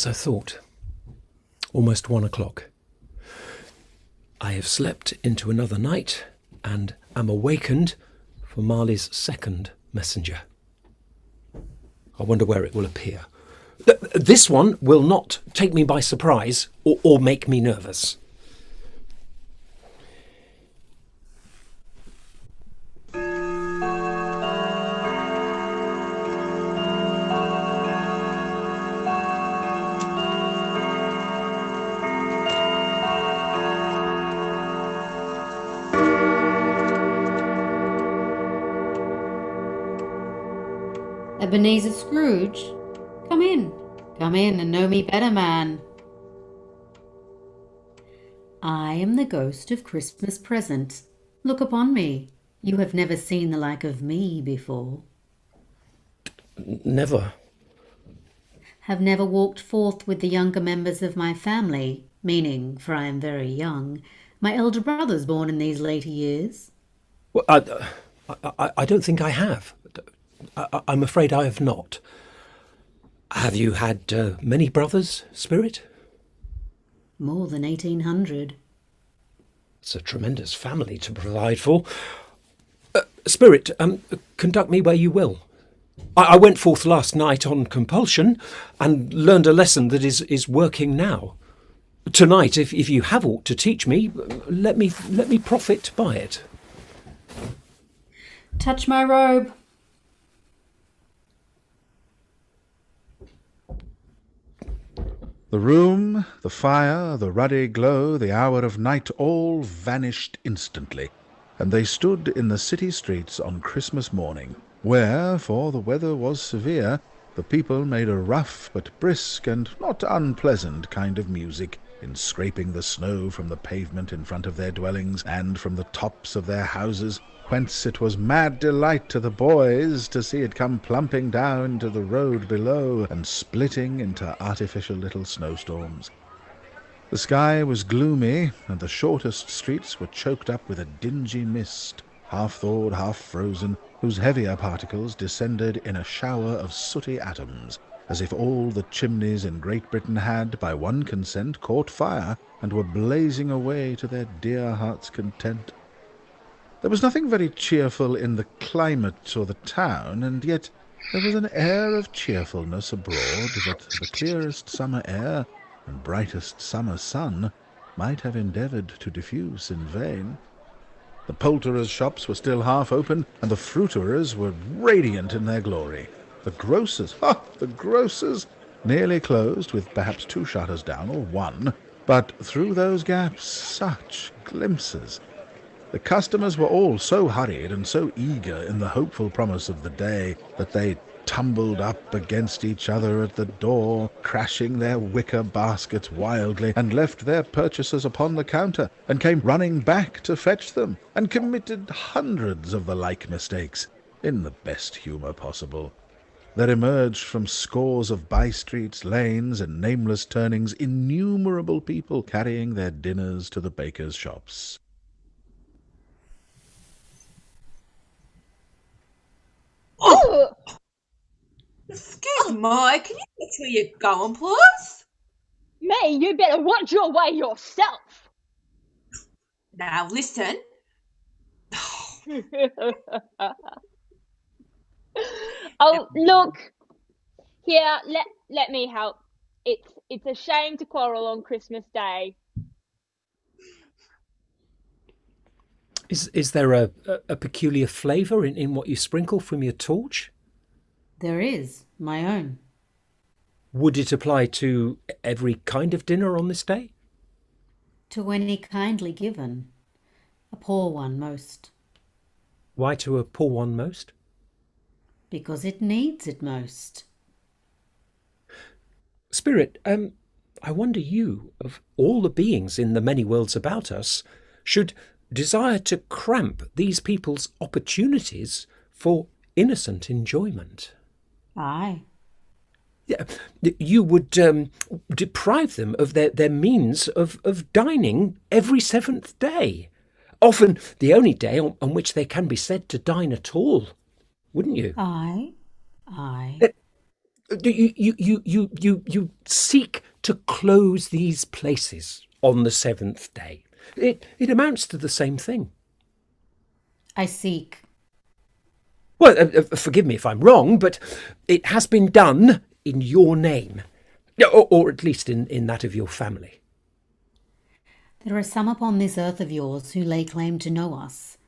I thought, almost 1 o'clock. I have slept into another night and am awakened for Marley's second messenger. I wonder where it will appear. This one will not take me by surprise or make me nervous. Ebenezer Scrooge, come in. Come in and know me better, man. I am the ghost of Christmas present. Look upon me. You have never seen the like of me before. Never. Have never walked forth with the younger members of my family, meaning, for I am very young, my elder brothers born in these later years. Well, I don't think I have. I'm afraid I have not. Have you had many brothers, Spirit? More than 1,800. It's a tremendous family to provide for. Spirit, conduct me where you will. I went forth last night on compulsion and learned a lesson that is working now. Tonight, if you have aught to teach me, let me profit by it. Touch my robe. The room, the fire, the ruddy glow, the hour of night, all vanished instantly, and they stood in the city streets on Christmas morning, where, for the weather was severe, the people made a rough but brisk and not unpleasant kind of music, in scraping the snow from the pavement in front of their dwellings, and from the tops of their houses, whence it was mad delight to the boys to see it come plumping down to the road below, and splitting into artificial little snowstorms. The sky was gloomy, and the shortest streets were choked up with a dingy mist, half thawed, half frozen, whose heavier particles descended in a shower of sooty atoms, as if all the chimneys in Great Britain had, by one consent, caught fire, and were blazing away to their dear hearts' content. There was nothing very cheerful in the climate or the town, and yet there was an air of cheerfulness abroad that the clearest summer air and brightest summer sun might have endeavoured to diffuse in vain. The poulterers' shops were still half open, and the fruiterers were radiant in their glory. The grocers, nearly closed, with perhaps 2 shutters down, or 1, but through those gaps such glimpses! The customers were all so hurried and so eager in the hopeful promise of the day that they tumbled up against each other at the door, crashing their wicker baskets wildly, and left their purchases upon the counter, and came running back to fetch them, and committed hundreds of the like mistakes, in the best humour possible. There emerged from scores of by-streets, lanes, and nameless turnings innumerable people carrying their dinners to the bakers' shops. Oh! Excuse me, can you watch where you're going, please? May, you better watch your way yourself. Now listen. Oh, look. Here, let me help. It's a shame to quarrel on Christmas Day. Is there a peculiar flavour in what you sprinkle from your torch? There is, my own. Would it apply to every kind of dinner on this day? To any kindly given. A poor one most. Why to a poor one most? Because it needs it most. Spirit, I wonder you, of all the beings in the many worlds about us, should desire to cramp these people's opportunities for innocent enjoyment. Aye. You would deprive them of their means of dining every seventh day. Often the only day on which they can be said to dine at all, wouldn't you? Aye. You seek to close these places on the seventh day. It amounts to the same thing. I seek. Well, forgive me if I'm wrong, but it has been done in your name, or at least in that of your family. There are some upon this earth of yours who lay claim to know us,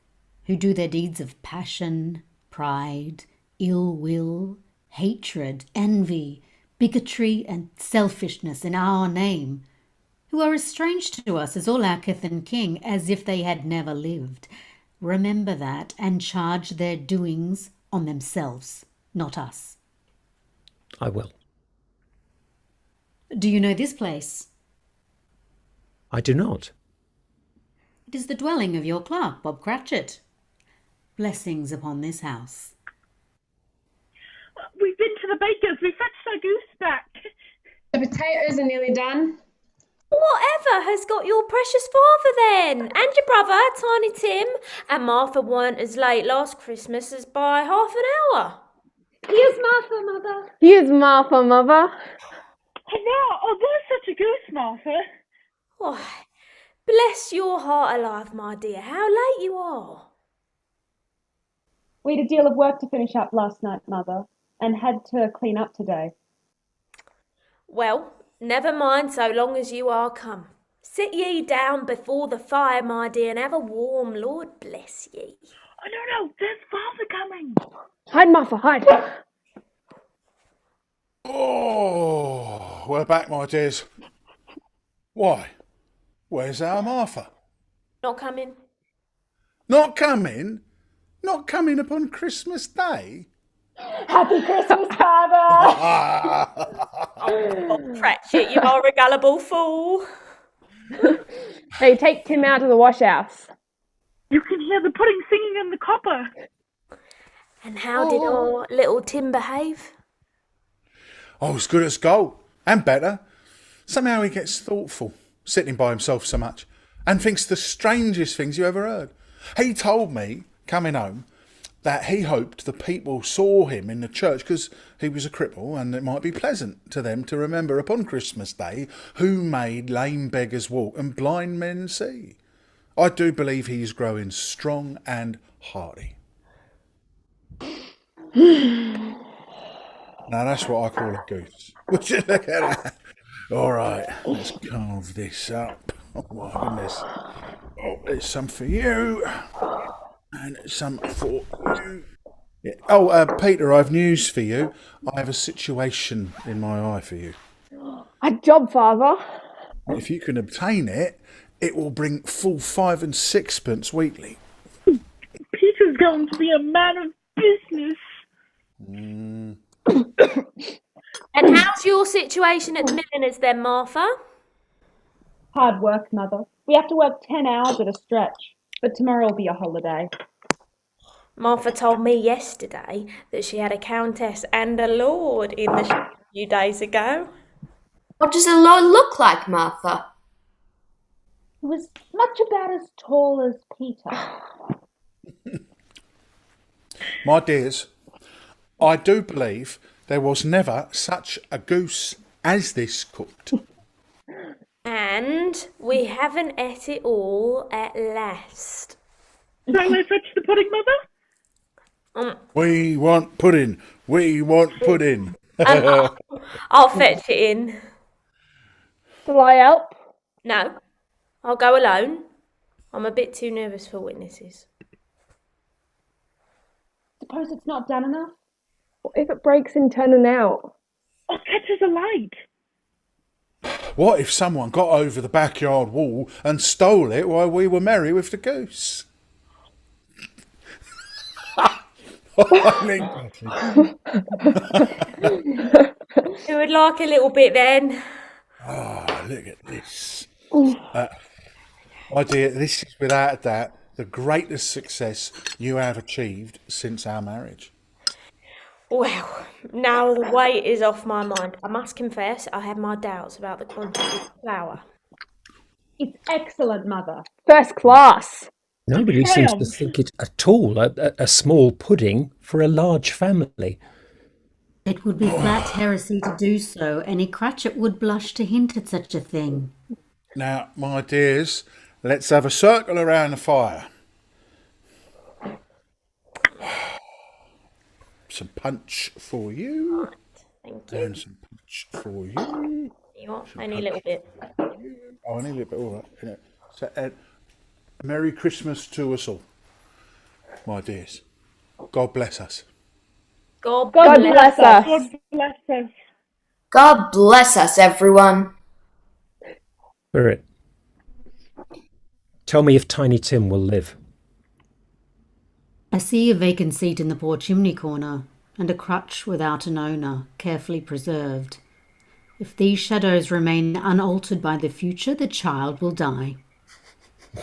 who do their deeds of passion, pride, ill will, hatred, envy, bigotry, and selfishness in our name, who are as strange to us as all our kith and king, as if they had never lived. Remember that, and charge their doings on themselves, not us. I will. Do you know this place? I do not. It is the dwelling of your clerk, Bob Cratchit. Blessings upon this house. We've been to the baker's. We fetched our goose back. The potatoes are nearly done. Whatever has got your precious father then? And your brother, Tiny Tim? And Martha weren't as late last Christmas as by half an hour. Here's Martha, Mother. Here's Martha, Mother. Hurrah! Oh, there's such a goose, Martha. Why, bless your heart alive, my dear. How late you are. We had a deal of work to finish up last night, Mother, and had to clean up today. Well, never mind so long as you are come. Sit ye down before the fire, my dear, and have a warm, Lord bless ye. Oh, no, there's Father coming. Hide, Martha, hide. Oh, we're back, my dears. Why? Where's our Martha? Not coming. Not coming? Not coming upon Christmas Day? Happy Christmas, Father! Oh, Cratchit, you are a gullible fool. Hey, take Tim out of the wash house. You can hear the pudding singing in the copper. And how did our little Tim behave? Oh, as good as gold, and better. Somehow he gets thoughtful, sitting by himself so much, and thinks the strangest things you ever heard. He told me, coming home, that he hoped the people saw him in the church because he was a cripple, and it might be pleasant to them to remember upon Christmas Day who made lame beggars walk and blind men see. I do believe he's growing strong and hearty. Now that's what I call a goose. Would you look at that? All right, let's carve this up. Oh my goodness. Oh, there's some for you. And some for you. Yeah. Oh, Peter, I've news for you. I have a situation in my eye for you. A job, Father. If you can obtain it, it will bring full 5 and 6pence weekly. Peter's going to be a man of business. And how's your situation at the milliners then, Martha? Hard work, Mother. We have to work 10 hours at a stretch, but tomorrow will be a holiday. Martha told me yesterday that she had a countess and a lord in the shop a few days ago. What does a lord look like, Martha? He was much about as tall as Peter. My dears, I do believe there was never such a goose as this cooked. And we haven't ate it all at last. Shall I fetch the pudding, Mother? We want pudding. We want pudding. I'll fetch it in. Shall I help? No, I'll go alone. I'm a bit too nervous for witnesses. Suppose it's not done enough? What if it breaks in turning out? Or catches a light? What if someone got over the backyard wall and stole it while we were merry with the goose? Who would like a little bit then? Oh, look at this. My dear, this is without a doubt the greatest success you have achieved since our marriage. Well, now the weight is off my mind. I must confess, I had my doubts about the quantity of flour. It's excellent, Mother. First class. Nobody seems to think it at all a small pudding for a large family. It would be flat heresy to do so. Any Cratchit would blush to hint at such a thing. Now, my dears, let's have a circle around the fire. Some punch for you. Thank you. And some punch for you. You want only a little bit. Oh, only a little bit, all right. So, Merry Christmas to us all, my dears. God bless us. God bless us. God bless us. God bless us, everyone. Spirit, tell me if Tiny Tim will live. I see a vacant seat in the poor chimney corner, and a crutch without an owner, carefully preserved. If these shadows remain unaltered by the future, the child will die.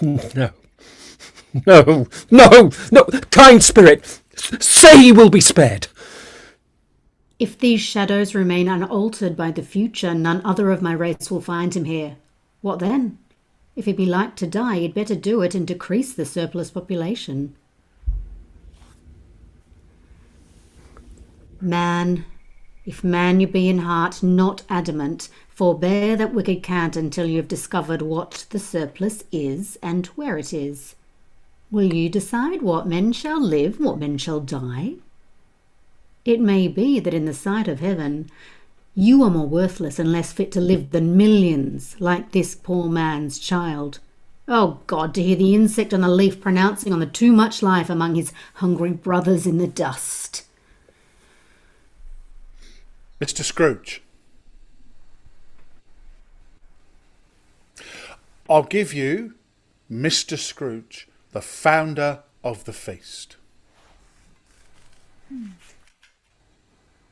No. No, no, no, kind spirit, say he will be spared. If these shadows remain unaltered by the future, none other of my race will find him here. What then? If he be like to die, he'd better do it and decrease the surplus population. Man, if man you be in heart, not adamant, forbear that wicked cant until you have discovered what the surplus is and where it is. Will you decide what men shall live, what men shall die? It may be that in the sight of heaven, you are more worthless and less fit to live than millions, like this poor man's child. Oh God, to hear the insect on the leaf pronouncing on the too much life among his hungry brothers in the dust. Mr. Scrooge, I'll give you Mr. Scrooge, the founder of the feast.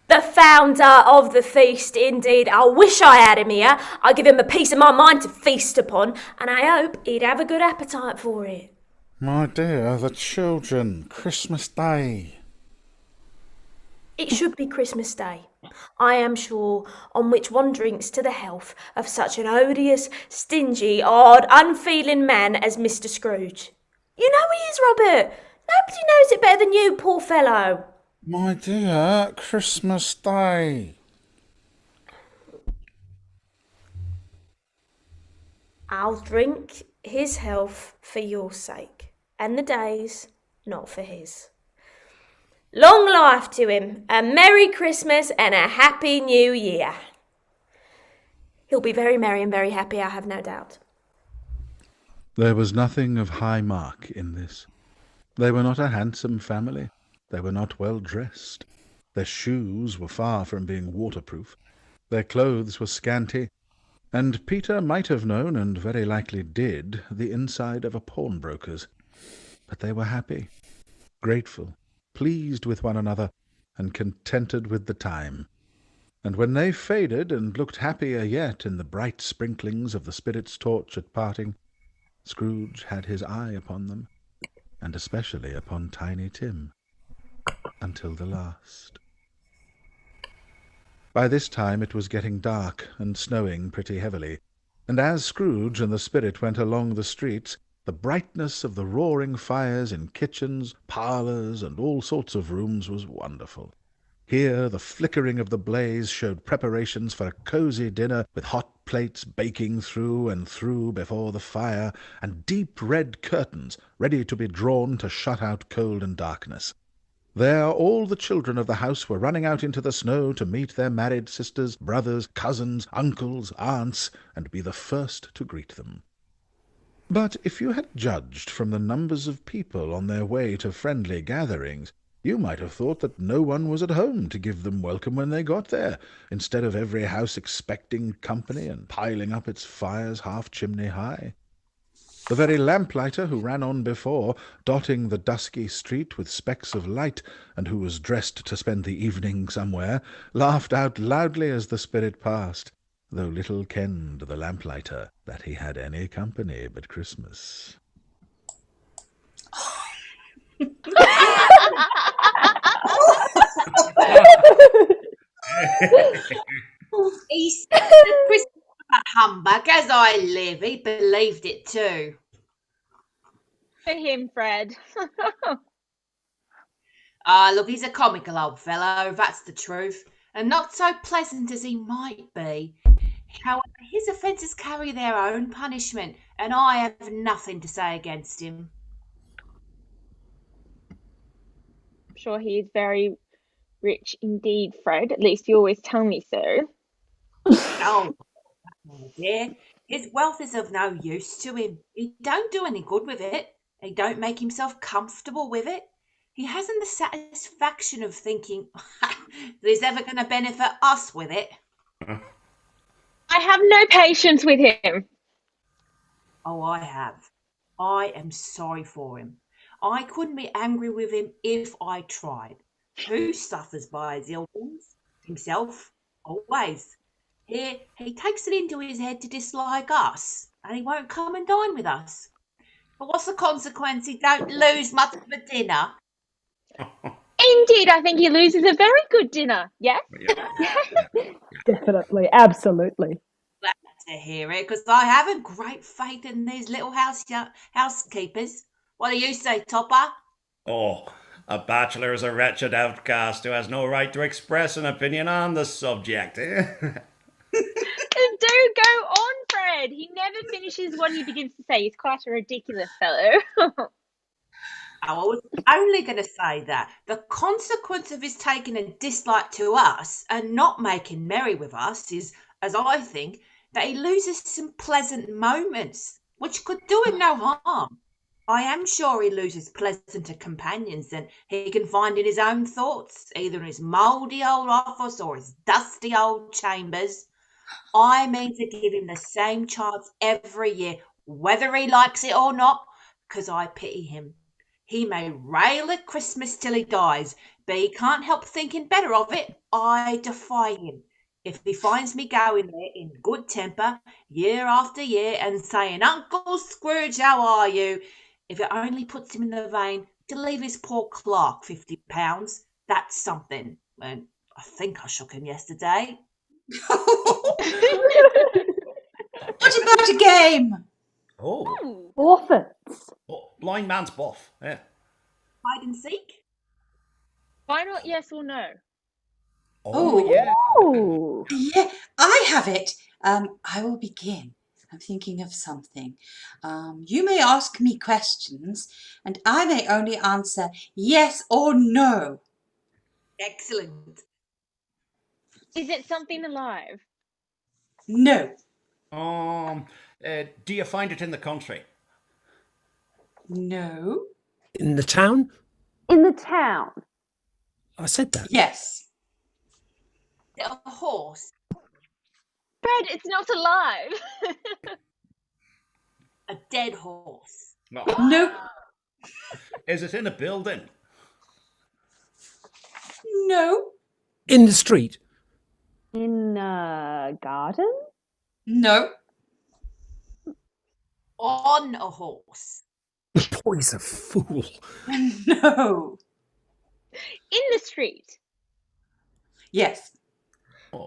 The founder of the feast, indeed. I wish I had him here. I'd give him a piece of my mind to feast upon, and I hope he'd have a good appetite for it. My dear, the children, Christmas Day. It should be Christmas Day, I am sure, on which one drinks to the health of such an odious, stingy, odd, unfeeling man as Mr. Scrooge. You know he is, Robert. Nobody knows it better than you, poor fellow. My dear, Christmas Day. I'll drink his health for your sake, and the day's not for his. Long life to him, a Merry Christmas and a Happy New Year. He'll be very merry and very happy, I have no doubt. There was nothing of high mark in this. They were not a handsome family. They were not well dressed. Their shoes were far from being waterproof. Their clothes were scanty, and Peter might have known, and very likely did, the inside of a pawnbroker's. But they were happy, grateful, pleased with one another, and contented with the time. And when they faded and looked happier yet in the bright sprinklings of the spirit's torch at parting, Scrooge had his eye upon them, and especially upon Tiny Tim, until the last. By this time it was getting dark and snowing pretty heavily, and as Scrooge and the spirit went along the streets, the brightness of the roaring fires in kitchens, parlours, and all sorts of rooms was wonderful. Here the flickering of the blaze showed preparations for a cosy dinner, with hot plates baking through and through before the fire, and deep red curtains ready to be drawn to shut out cold and darkness. There all the children of the house were running out into the snow to meet their married sisters, brothers, cousins, uncles, aunts, and be the first to greet them. But if you had judged from the numbers of people on their way to friendly gatherings, you might have thought that no one was at home to give them welcome when they got there, instead of every house expecting company and piling up its fires half chimney high. The very lamplighter who ran on before, dotting the dusky street with specks of light, and who was dressed to spend the evening somewhere, laughed out loudly as the spirit passed, though little kenned the lamplighter that he had any company but Christmas. He said the Christmas humbug, as I live, he believed it too. For him, Fred. Look, he's a comical old fellow, that's the truth, and not so pleasant as he might be. However, his offences carry their own punishment, and I have nothing to say against him. I'm sure he is very rich indeed, Fred. At least you always tell me so. Oh, my dear, his wealth is of no use to him. He don't do any good with it. He don't make himself comfortable with it. He hasn't the satisfaction of thinking that he's ever going to benefit us with it. I have no patience with him. Oh, I have. I am sorry for him. I couldn't be angry with him if I tried. Who suffers by his ill doings? Himself, always. Here, he takes it into his head to dislike us, and he won't come and dine with us. But what's the consequence? He don't lose much of a dinner. Indeed, I think he loses a very good dinner. Yes? Definitely, absolutely. Glad to hear it, because I have a great faith in these little housekeepers. What do you say, Topper? Oh, a bachelor is a wretched outcast who has no right to express an opinion on the subject. Do go on, Fred. He never finishes what he begins to say. He's quite a ridiculous fellow. I was only going to say that the consequence of his taking a dislike to us and not making merry with us is, as I think, that he loses some pleasant moments, which could do him no harm. I am sure he loses pleasanter companions than he can find in his own thoughts, either in his mouldy old office or his dusty old chambers. I mean to give him the same chance every year, whether he likes it or not, because I pity him. He may rail at Christmas till he dies, but he can't help thinking better of it. I defy him. If he finds me going there in good temper year after year and saying, "Uncle Scrooge, how are you?" if it only puts him in the vein to leave his poor clerk £50, that's something. And I think I shook him yesterday. What about a game? Oh. Orphans. Oh, blind man's buff. Yeah. Hide and seek? Why not yes or no? Oh, yeah. Ooh. Yeah, I have it. I will begin. I'm thinking of something. You may ask me questions, and I may only answer yes or no. Excellent. Is it something alive? No. Do you find it in the country? No. In the town? In the town. I said that. Yes. Is it a horse? Fred, it's not alive. A dead horse? No. No. Is it in a building? No. In the street? In a garden? No. On a horse? The boy's a fool. No. In the street? Yes. Oh.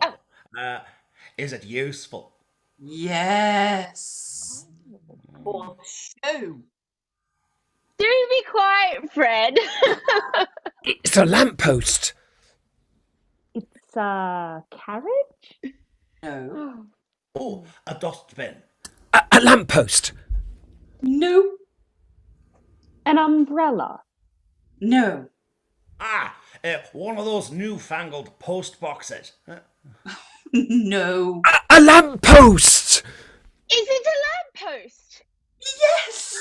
Is it useful? Yes. Or shoe? Do be quiet, Fred. It's a lamppost. It's a carriage? No. Oh, a dustbin. A lamppost. No. An umbrella? No. One of those newfangled post boxes. No. A lamppost! Is it a lamppost? Yes.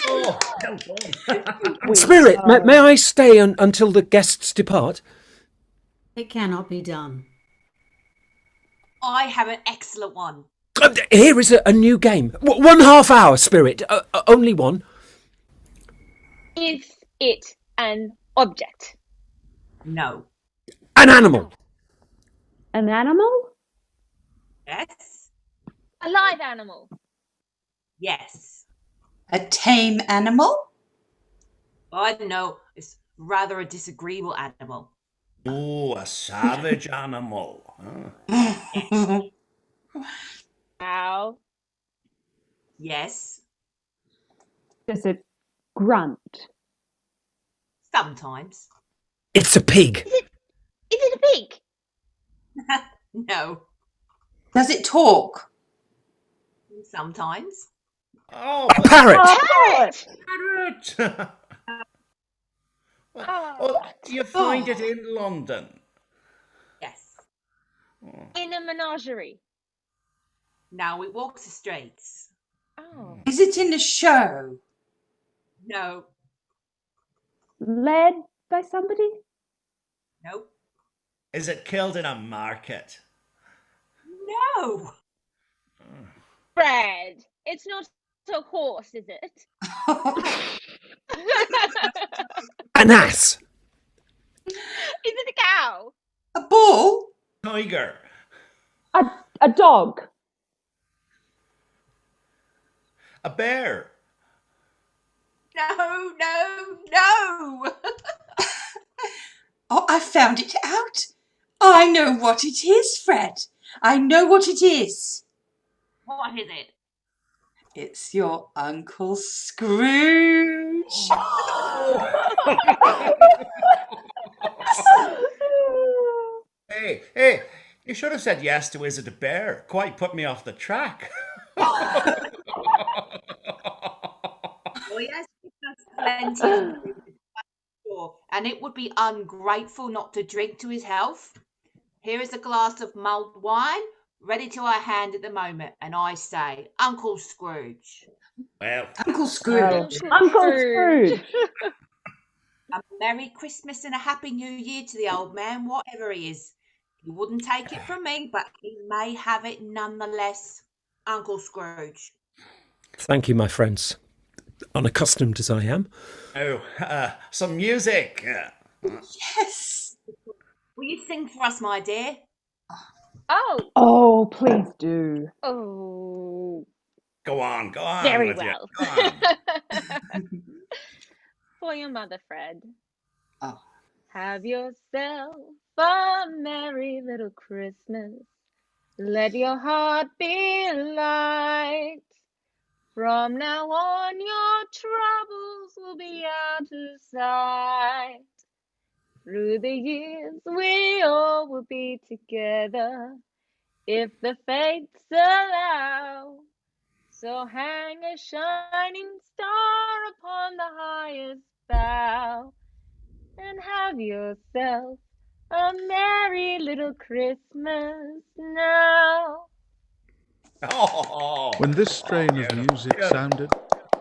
Oh, well done. Spirit, may I stay until the guests depart? It cannot be done. I have an excellent one. Here is a new game. 1/2 hour, Spirit. Only one. Is it an object? No. An animal. An animal? Yes? A live animal? Yes. A tame animal? I don't know. It's rather a disagreeable animal. Ooh, a savage animal. Huh? Ow. Yes. Does it grunt? Sometimes. It's a pig. Is it a pig? No. Does it talk? Sometimes. Oh, A parrot. Parrot! parrot! Oh, do you find it in London? Yes. In a menagerie. No, it walks the streets. Oh. Is it in a show? No. Led by somebody? Nope. Is it killed in a market? No. Fred, it's not a horse, is it? An ass. Is it a cow? A bull? Tiger. A dog? A bear. No. Oh, I found it out. I know what it is, Fred. I know what it is. What is it? It's your Uncle Scrooge. Hey, you should have said yes to Is It a Bear? Quite put me off the track. Oh, yes, plenty of food, sure. And it would be ungrateful not to drink to his health. Here is a glass of mulled wine, ready to our hand at the moment, and I say, Uncle Scrooge. Well, Uncle Scrooge. Uncle Scrooge. A Merry Christmas and a Happy New Year to the old man, whatever he is. He wouldn't take it from me, but he may have it nonetheless. Uncle Scrooge. Thank you, my friends. Unaccustomed as I am. oh, some music. Yes. Will you sing for us, my dear? Oh. Oh, please do. Oh. Go on. Very with well. You. Go on. For your mother, Fred. Oh. Have yourself a merry little Christmas. Let your heart be light. From now on, your troubles will be out of sight. Through the years, we all will be together, if the fates allow. So hang a shining star upon the highest bough, and have yourself a merry little Christmas now. When this strain of music sounded,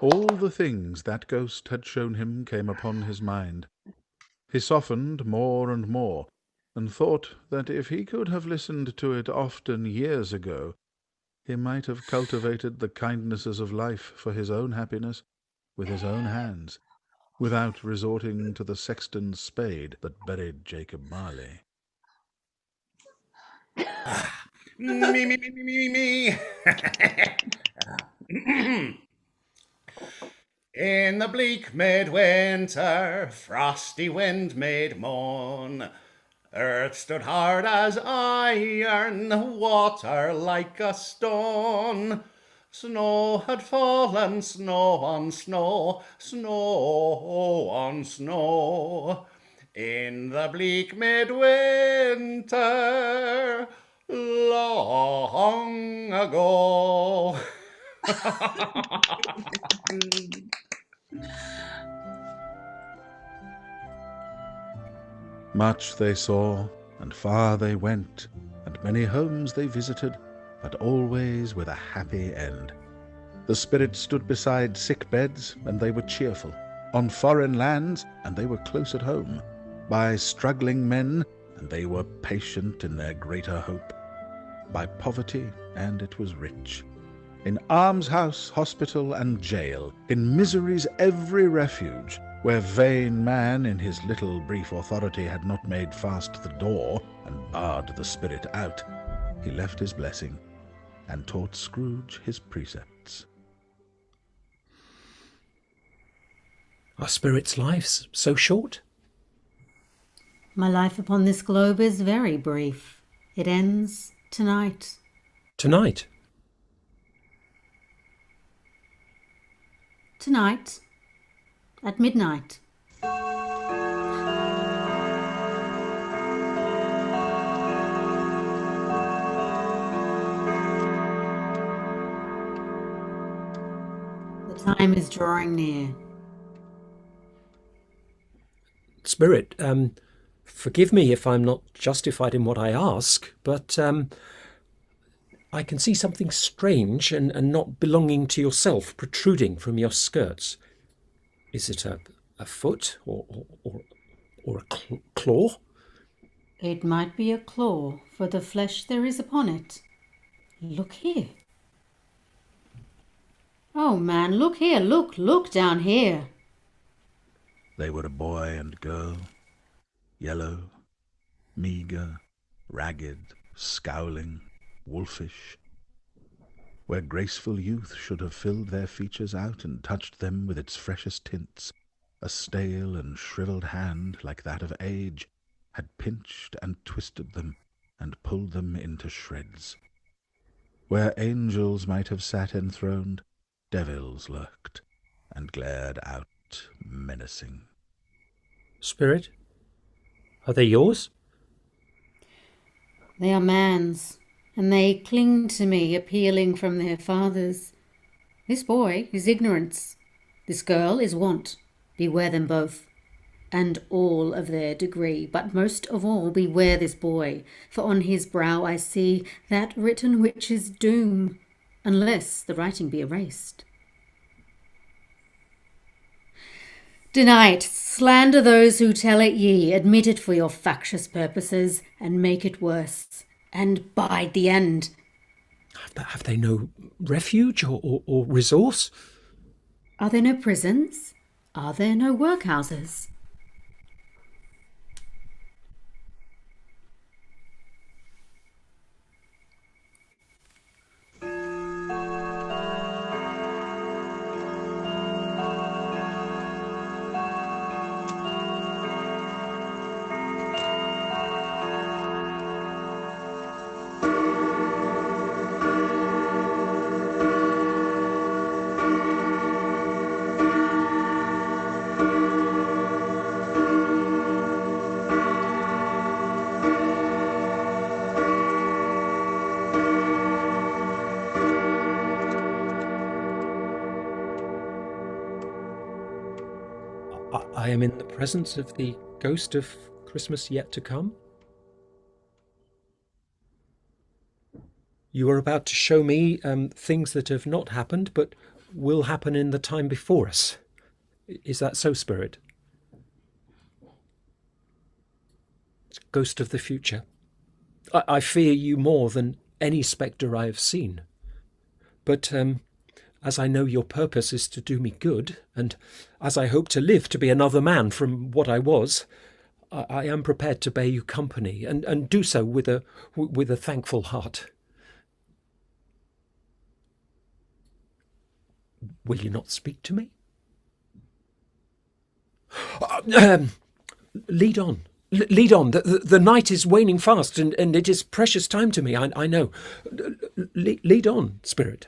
all the things that ghost had shown him came upon his mind. He softened more and more, and thought that if he could have listened to it often years ago, he might have cultivated the kindnesses of life for his own happiness with his own hands, without resorting to the sexton's spade that buried Jacob Marley. Me. In the bleak midwinter, frosty wind made moan. Earth stood hard as iron, water like a stone. Snow had fallen, snow on snow, snow on snow. In the bleak midwinter, long ago. Much they saw, and far they went, and many homes they visited, but always with a happy end. The spirits stood beside sick beds, and they were cheerful, on foreign lands, and they were close at home, by struggling men, and they were patient in their greater hope, by poverty, and it was rich, in almshouse, hospital, and jail, in misery's every refuge, where vain man in his little brief authority had not made fast the door and barred the spirit out, he left his blessing and taught Scrooge his precepts. Are spirits' lives so short? My life upon this globe is very brief. It ends tonight. Tonight? Tonight. At midnight. The time is drawing near. Spirit, forgive me if I'm not justified in what I ask, but I can see something strange and not belonging to yourself protruding from your skirts. Is it a foot or a claw? It might be a claw, for the flesh there is upon it. Look here. Oh, man, look here, look down here. They were a boy and girl, yellow, meagre, ragged, scowling, wolfish. Where graceful youth should have filled their features out and touched them with its freshest tints, a stale and shrivelled hand like that of age had pinched and twisted them and pulled them into shreds. Where angels might have sat enthroned, devils lurked and glared out menacing. Spirit, are they yours? They are man's, and they cling to me, appealing from their fathers. This boy is ignorance, this girl is want. Beware them both, and all of their degree, but most of all beware this boy, for on his brow I see that written which is doom, unless the writing be erased. Deny it, slander those who tell it ye, admit it for your factious purposes, and make it worse, and bide the end. Have they no refuge or resource? Are there no prisons? Are there no workhouses? I am in the presence of the ghost of Christmas yet to come? You are about to show me things that have not happened, but will happen in the time before us. Is that so, Spirit? Ghost of the future. I fear you more than any spectre I have seen. But as I know your purpose is to do me good, and as I hope to live to be another man from what I was, I am prepared to bear you company, and do so with a thankful heart. Will you not speak to me? Lead on. Lead on. The night is waning fast, and it is precious time to me, I know. Lead on, Spirit.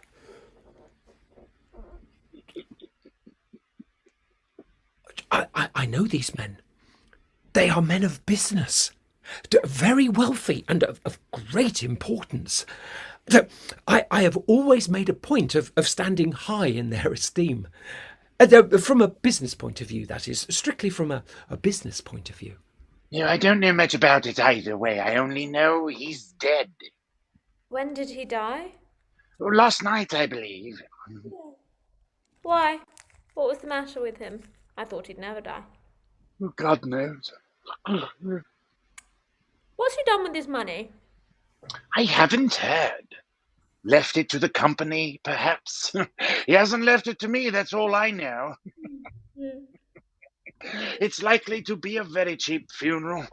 I know these men. They are men of business, very wealthy and of great importance. I have always made a point of standing high in their esteem. From a business point of view, that is, strictly from a business point of view. Yeah, I don't know much about it either way. I only know he's dead. When did he die? Last night, I believe. Why? What was the matter with him? I thought he'd never die. God knows. What's he done with his money? I haven't heard. Left it to the company, perhaps. He hasn't left it to me, that's all I know. It's likely to be a very cheap funeral,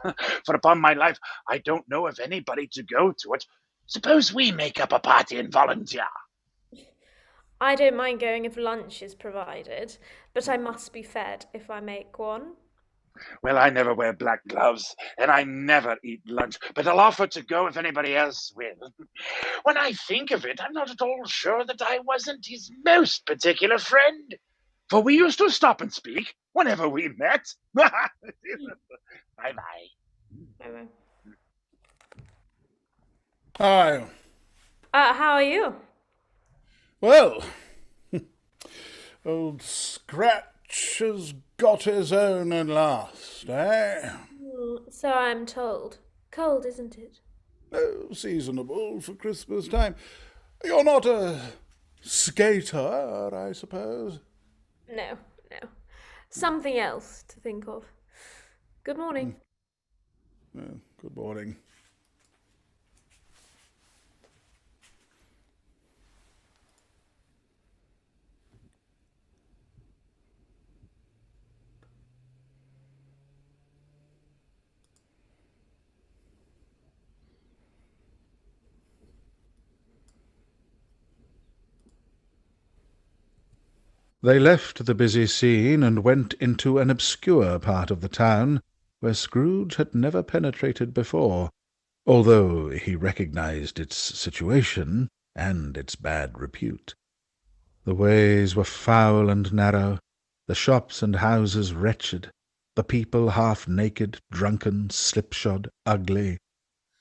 for upon my life, I don't know of anybody to go to it. Suppose we make up a party and volunteer. I don't mind going if lunch is provided, but I must be fed if I make one. Well, I never wear black gloves, and I never eat lunch, but I'll offer to go if anybody else will. When I think of it, I'm not at all sure that I wasn't his most particular friend, for we used to stop and speak whenever we met. Bye-bye. Bye-bye. Hi. How are you? Well, old Scratch has got his own at last, eh? So I'm told. Cold, isn't it? Oh, seasonable for Christmas time. You're not a skater, I suppose? No. Something else to think of. Good morning. Good morning. They left the busy scene and went into an obscure part of the town where Scrooge had never penetrated before, although he recognized its situation and its bad repute. The ways were foul and narrow, the shops and houses wretched, the people half-naked, drunken, slipshod, ugly.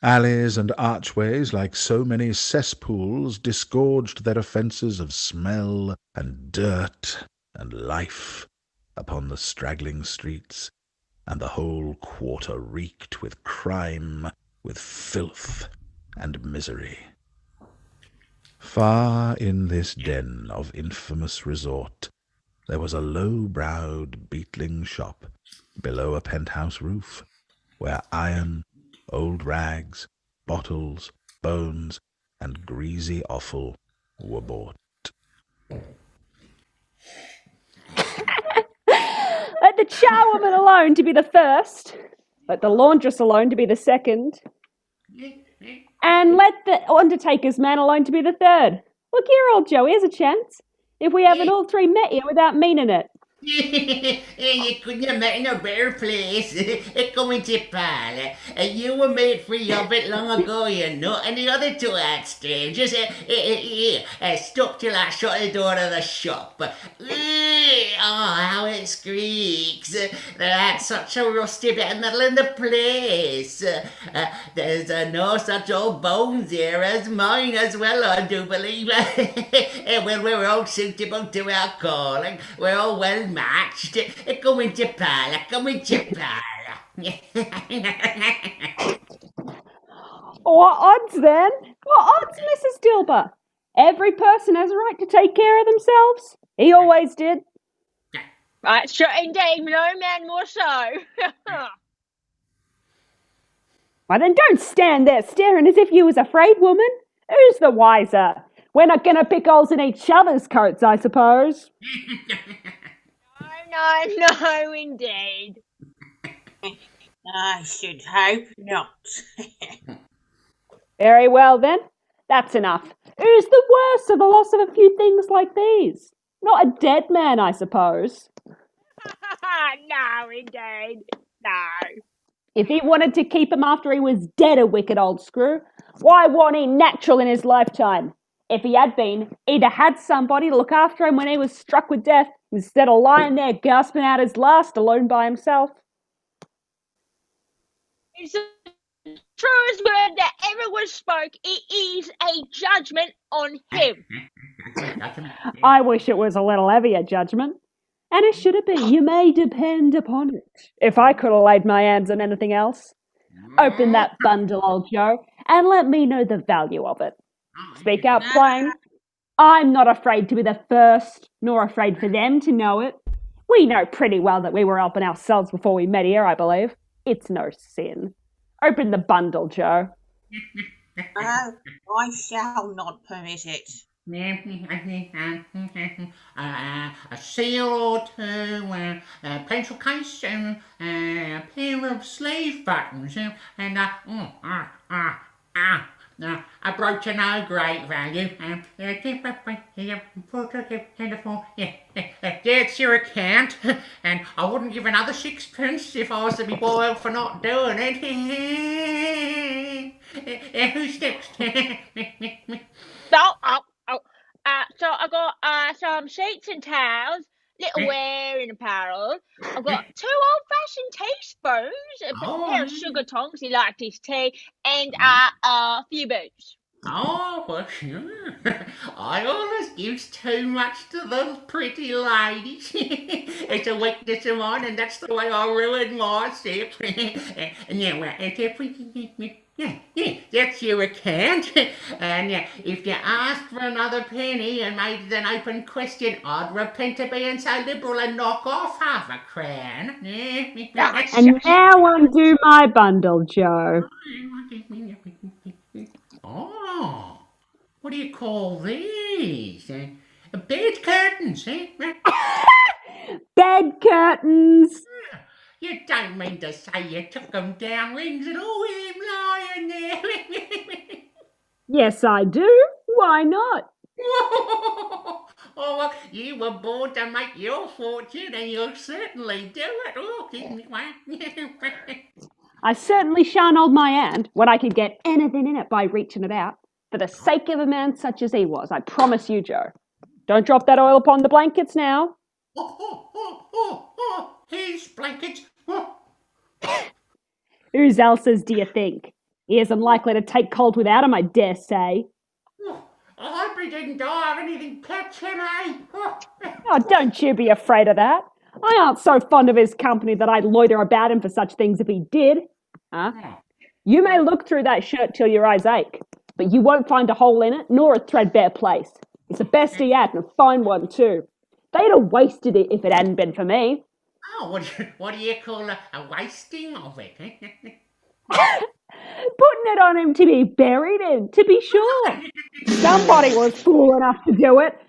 Alleys and archways, like so many cesspools, disgorged their offences of smell and dirt and life upon the straggling streets, and the whole quarter reeked with crime, with filth and misery. Far in this den of infamous resort there was a low-browed beetling shop below a penthouse roof, where iron, old rags, bottles, bones, and greasy offal were bought. Let the charwoman alone to be the first, let the laundress alone to be the second, and let the undertaker's man alone to be the third. Look here, old Joe, here's a chance. If we haven't all three met you without meaning it. You couldn't have met in a better place. Come into pal. You were made free of it long ago, you know, and the other two had strangers. Stop till I shut the door of the shop. Oh, how it squeaks. That's such a rusty bit of metal in the place. There's no such old bones here as mine as well, I do believe. Well, we're all suitable to our calling. We're all well matched. Come into parlour, come into parlour. What odds then? What odds, Mrs. Dilber? Every person has a right to take care of themselves. He always did. Right, sure indeed, no man more so. Why then don't stand there staring as if you was afraid, woman. Who's the wiser? We're not going to pick holes in each other's coats, I suppose. No, indeed. I should hope not. Very well then, that's enough. Who's the worse of the loss of a few things like these? Not a dead man, I suppose. No, indeed. No. If he wanted to keep him after he was dead, a wicked old screw, why wasn't he natural in his lifetime? If he had been, he'd have had somebody to look after him when he was struck with death, instead of lying there gasping out his last alone by himself. It's the truest word that ever was spoke. It is a judgment on him. I wish it was a little heavier judgment. And it should have been. You may depend upon it. If I could have laid my hands on anything else. Open that bundle, old Joe, and let me know the value of it. Speak out plain. I'm not afraid to be the first, nor afraid for them to know it. We know pretty well that we were helping ourselves before we met here, I believe. It's no sin. Open the bundle, Joe. I shall not permit it. A seal or two, a pencil case, and a pair of sleeve buttons, and Now, a brooch of no great value. It's your account, and I wouldn't give another sixpence if I was to be boiled for not doing it. Who's next? So I got some sheets and towels, little wearing apparel. I've got 2 old-fashioned teaspoons, a pair of sugar tongs, he liked his tea, and a few boots. Oh, well, I always gives too much to the pretty ladies. It's a weakness of mine, and that's the way I ruin myself. That's your account. And if you asked for another penny and made it an open question, I'd repent of being so liberal and knock off half a crown. And now undo my bundle, Joe. Oh, what do you call these? Bed curtains, eh? Bed curtains. You don't mean to say you took them down, rings and all with him lying there? Yes, I do. Why not? Oh, well, you were born to make your fortune, and you'll certainly do it. Oh, I certainly shan't hold my hand when I could get anything in it by reaching it out. For the sake of a man such as he was, I promise you, Joe. Don't drop that oil upon the blankets now. His blankets. Whose else's do you think? He isn't likely to take cold without him, I dare say. I hope he didn't die of anything catching, eh? Oh, don't you be afraid of that. I aren't so fond of his company that I'd loiter about him for such things if he did. Huh? You may look through that shirt till your eyes ache, but you won't find a hole in it, nor a threadbare place. It's the best he had, and a fine one too. They'd have wasted it if it hadn't been for me. Oh, what do you call a wasting of it? Putting it on him to be buried in, to be sure. Somebody was fool enough to do it,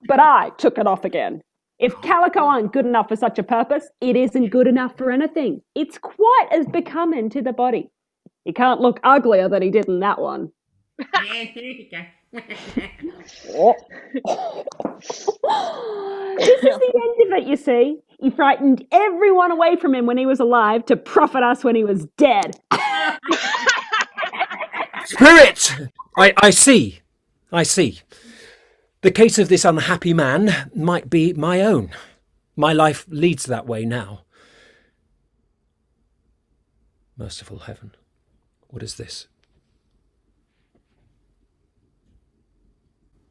but I took it off again. If calico aren't good enough for such a purpose, it isn't good enough for anything. It's quite as becoming to the body. He can't look uglier than he did in that one. This is the end of it, you see. He frightened everyone away from him when he was alive to profit us when he was dead. Spirit! I see. I see. The case of this unhappy man might be my own. My life leads that way now. Merciful heaven, what is this?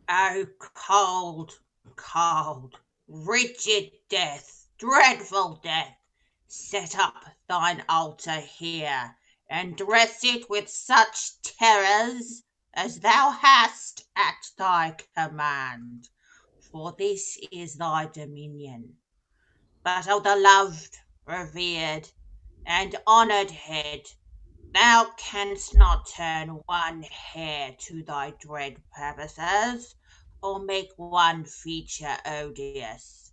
Oh, cold, cold, rigid death, dreadful death, set up thine altar here, and dress it with such terrors as thou hast at thy command, for this is thy dominion. But of the loved, revered, and honoured head, thou canst not turn one hair to thy dread purposes, or make one feature odious.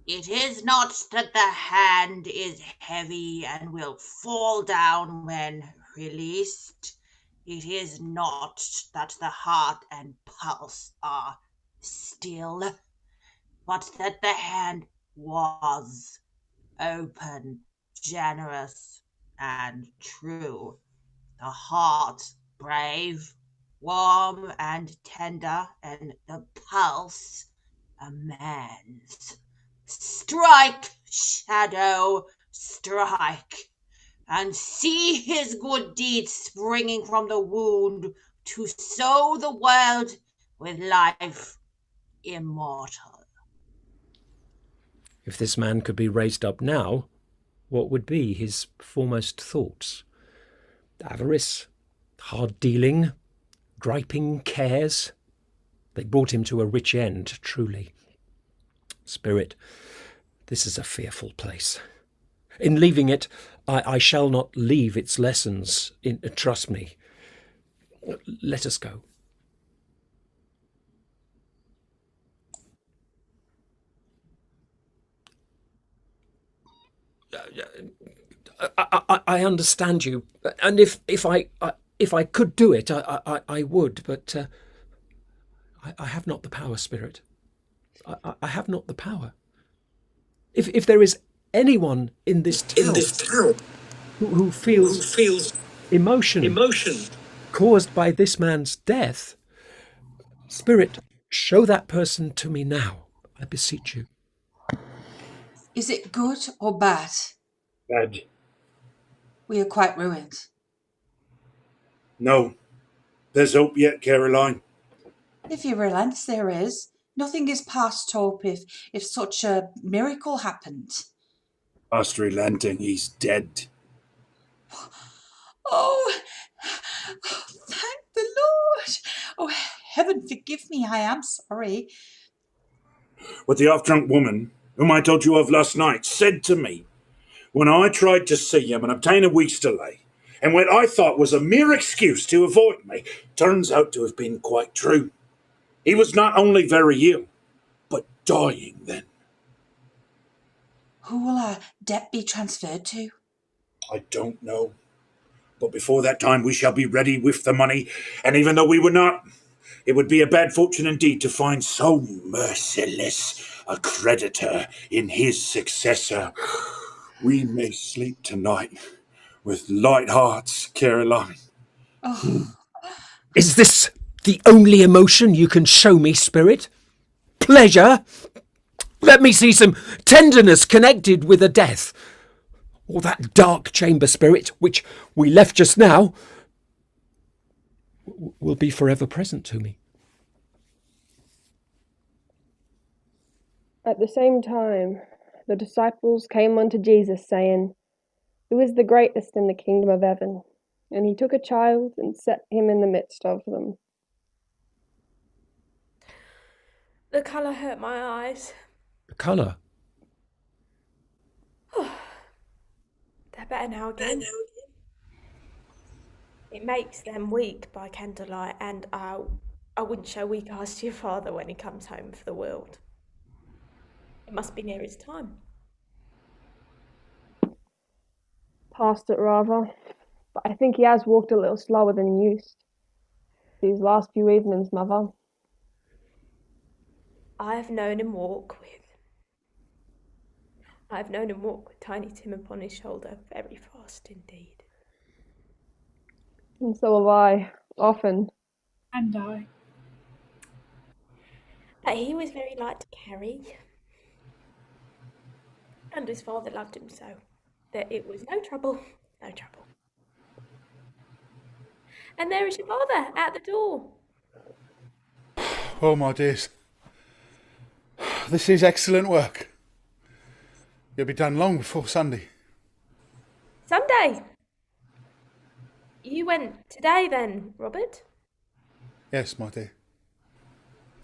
It is not that the hand is heavy and will fall down when released. It is not that the heart and pulse are still, but that the hand was open, generous, and true. The heart brave, warm, and tender, and the pulse a man's. Strike, shadow, strike, and see his good deeds springing from the wound to sow the world with life immortal. If this man could be raised up now, what would be his foremost thoughts? Avarice, hard dealing, griping cares. They brought him to a rich end, truly. Spirit, this is a fearful place. In leaving it, I shall not leave its lessons. Trust me. Let us go. I understand you, and if I if I could do it, I would, but I have not the power, Spirit. I have not the power. If there is anyone in this town, who feels emotion caused by this man's death, Spirit, show that person to me now, I beseech you. Is it good or bad? Bad. We are quite ruined. No. There's hope yet, Caroline. If he relents, there is. Nothing is past hope if such a miracle happened. Past relenting, he's dead. Oh, thank the Lord. Oh, heaven forgive me, I am sorry. What the half-drunk woman, whom I told you of last night, said to me when I tried to see him and obtain a week's delay, and what I thought was a mere excuse to avoid me, turns out to have been quite true. He was not only very ill, but dying then. Who will our debt be transferred to? I don't know. But before that time we shall be ready with the money, and even though we were not, it would be a bad fortune indeed to find so merciless a creditor in his successor. We may sleep tonight with light hearts, Caroline. Oh. Is this the only emotion you can show me, Spirit? Pleasure? Let me see some tenderness connected with a death. Or that dark chamber, Spirit, which we left just now, will be forever present to me. At the same time, the disciples came unto Jesus, saying, Who is the greatest in the kingdom of heaven? And he took a child and set him in the midst of them. The colour hurt my eyes. The colour? They're better now again. It makes them weak by candlelight, and I wouldn't show weak eyes to your father when he comes home for the world. It must be near his time. Past it rather, but I think he has walked a little slower than he used. These last few evenings, Mother. I've known him walk with Tiny Tim upon his shoulder very fast indeed. And so have I, often. And I. But he was very light to carry. And his father loved him so that it was no trouble. And there is your father at the door. Oh, my dears. This is excellent work. You'll be done long before Sunday. Sunday? You went today then, Robert? Yes, my dear.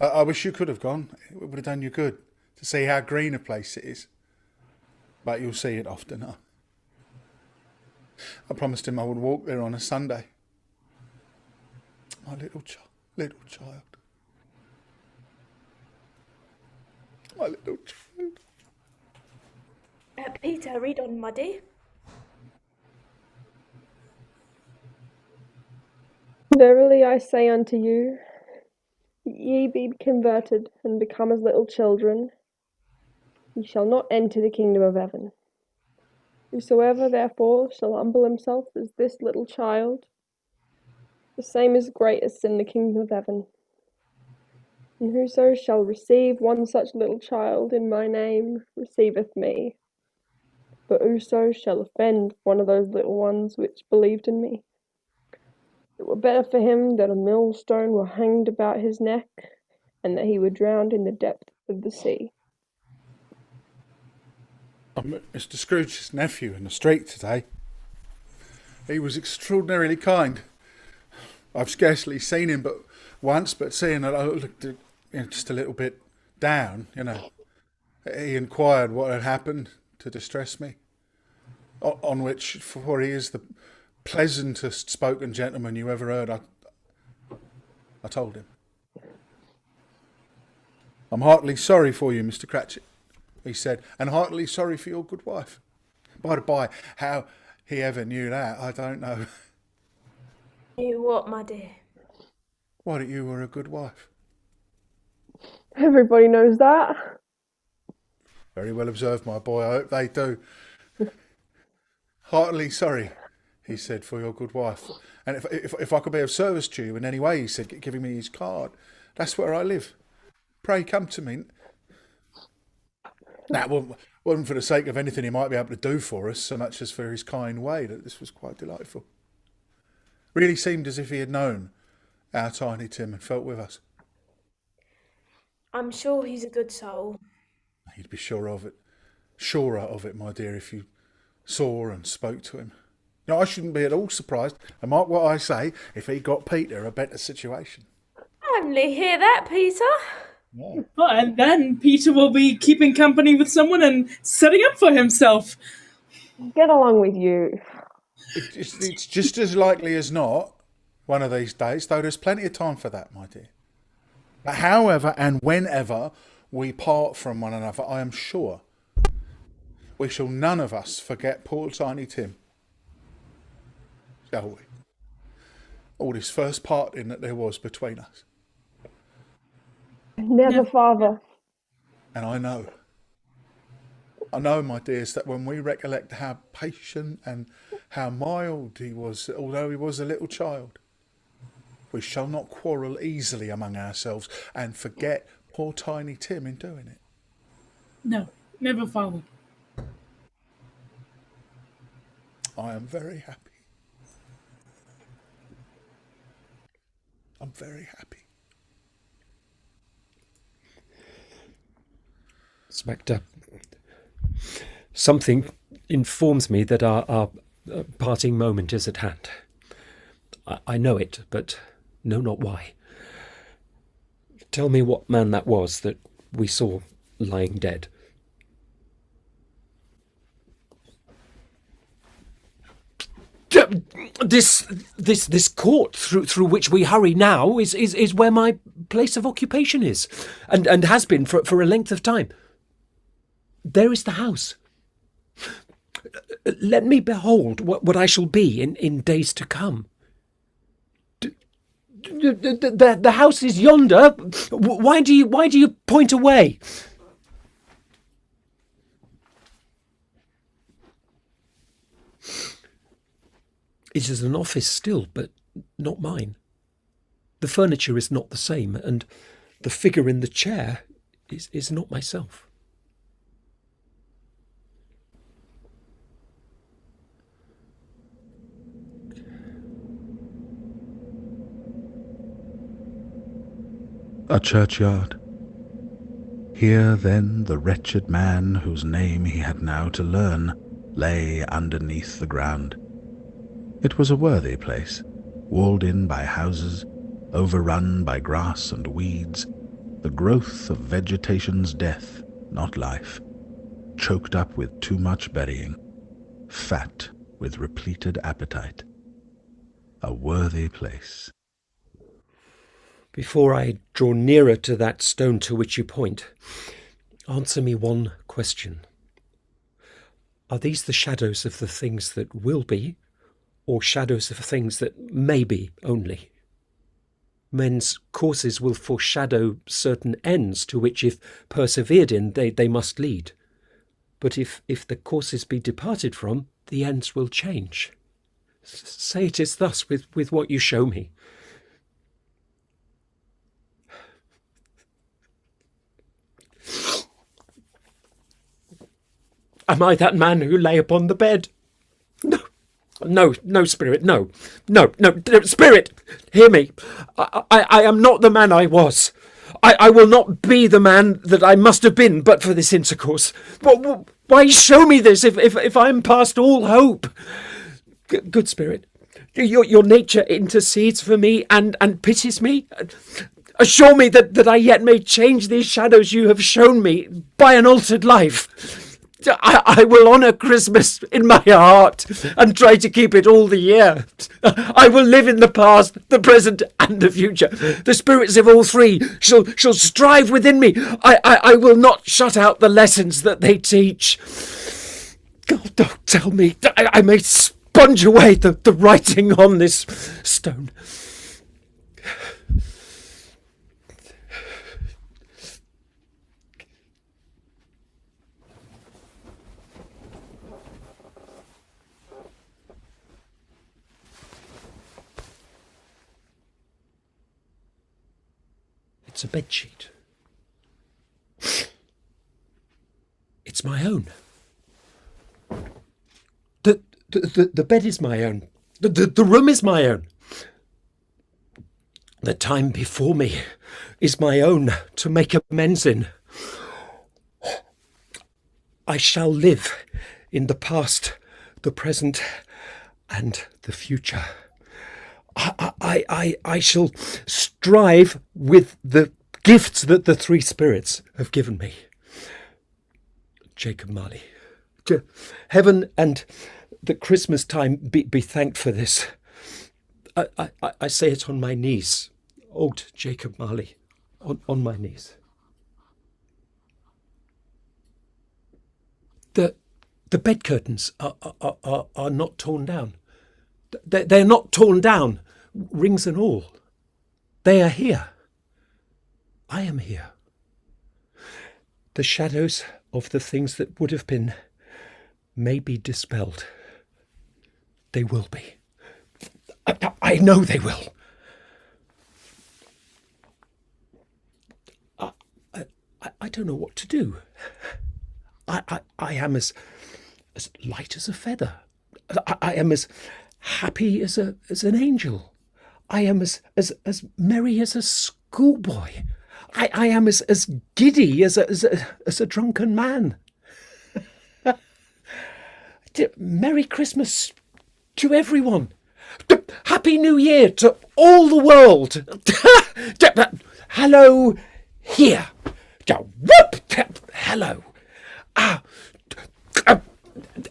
I wish you could have gone. It would have done you good to see how green a place it is. But you'll see it often. I promised him I would walk there on a Sunday. My little child. My little child. Peter, read on, my dear. Verily I say unto you, ye be converted and become as little children, ye shall not enter the kingdom of heaven. Whosoever therefore shall humble himself as this little child, the same is greatest in the kingdom of heaven. And whoso shall receive one such little child in my name receiveth me. But whoso shall offend one of those little ones which believed in me, it were better for him that a millstone were hanged about his neck, and that he were drowned in the depth of the sea. I met Mr. Scrooge's nephew in the street today. He was extraordinarily kind. I've scarcely seen him but once, but seeing that I looked just a little bit down, he inquired what had happened to distress me. On which, for he is the pleasantest spoken gentleman you ever heard, I told him. I'm heartily sorry for you, Mr. Cratchit, he said, and heartily sorry for your good wife. By the by, how he ever knew that, I don't know. You what, my dear? Why, that you were a good wife. Everybody knows that. Very well observed, my boy. I hope they do. Heartily sorry, he said, for your good wife. And if I could be of service to you in any way, he said, giving me his card. That's where I live. Pray come to me. That wasn't for the sake of anything he might be able to do for us, so much as for his kind way. That this was quite delightful. Really seemed as if he had known our tiny Tim and felt with us. I'm sure he's a good soul. You'd be surer of it, my dear, if you saw and spoke to him. No, I shouldn't be at all surprised, and mark what I say, if he got Peter a better situation. Only hear that, Peter. Yeah. Oh, and then Peter will be keeping company with someone and setting up for himself. Get along with you. It's just as likely as not, one of these days, though there's plenty of time for that, my dear. But however and whenever we part from one another, I am sure we shall none of us forget poor tiny Tim. Shall we? All this first parting that there was between us. Never, Father. And I know, my dears, that when we recollect how patient and how mild he was, although he was a little child, we shall not quarrel easily among ourselves and forget poor tiny Tim in doing it. No, never, Father. I am very happy. I'm very happy. Spectre, something informs me that our parting moment is at hand. I know it, but know not why. Tell me what man that was that we saw lying dead. This court through which we hurry now is where my place of occupation is, and has been for a length of time. There is the house. Let me behold what I shall be in days to come. The house is yonder. Why do you point away? It is an office still, but not mine. The furniture is not the same, and the figure in the chair is not myself. A churchyard. Here, then, the wretched man, whose name he had now to learn, lay underneath the ground. It was a worthy place, walled in by houses, overrun by grass and weeds, the growth of vegetation's death, not life, choked up with too much burying, fat with repleted appetite. A worthy place. Before I draw nearer to that stone to which you point, answer me one question. Are these the shadows of the things that will be, or shadows of things that may be only? Men's courses will foreshadow certain ends to which, if persevered in, they must lead. But if the courses be departed from, the ends will change. Say it is thus with what you show me. Am I that man who lay upon the bed? No, Spirit, no, Spirit, hear me. I am not the man I was. I will not be the man that I must have been but for this intercourse. Why show me this if I am past all hope? Good Spirit, your nature intercedes for me and pities me. Assure me that I yet may change these shadows you have shown me by an altered life. I will honour Christmas in my heart and try to keep it all the year. I will live in the past, the present and the future. The spirits of all three shall strive within me. I will not shut out the lessons that they teach. God, don't tell me. I may sponge away the writing on this stone. It's a bedsheet. It's my own. The bed is my own. The room is my own. The time before me is my own to make amends in. I shall live in the past, the present, and the future. I shall strive with the gifts that the three spirits have given me. Jacob Marley. To heaven and the Christmas time be thanked for this. I say it on my knees. Old Jacob Marley, on my knees. The bed curtains are not torn down. They're not torn down, rings and all. They are here. I am here. The shadows of the things that would have been may be dispelled. They will be. I know they will. I don't know what to do. I am as light as a feather. I am as happy as an angel. I am as merry as a schoolboy. I am as giddy as a drunken man. Merry Christmas to everyone. Happy New Year to all the world. Hello here. Hello.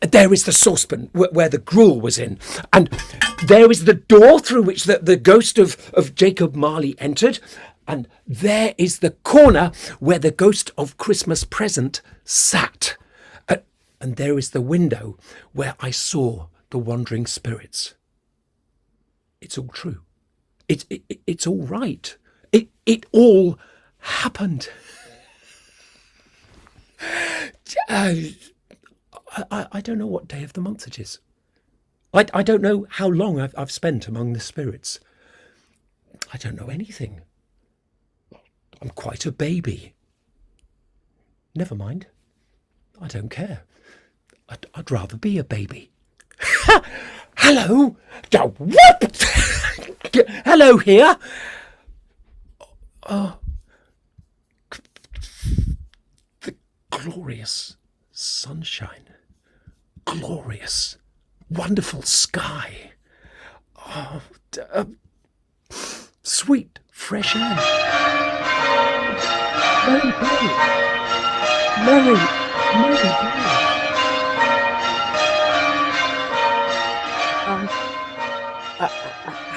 There is the saucepan where the gruel was in, and there is the door through which the ghost of Jacob Marley entered, and there is the corner where the ghost of Christmas Present sat, and there is the window where I saw the wandering spirits. It's all true. It's all right. It all happened. I don't know what day of the month it is. I don't know how long I've spent among the spirits. I don't know anything. I'm quite a baby. Never mind. I don't care. I'd rather be a baby. Hello. Hello here. The glorious sunshine. Glorious, wonderful sky. Sweet, fresh air. Merry Bells. Merry Bells.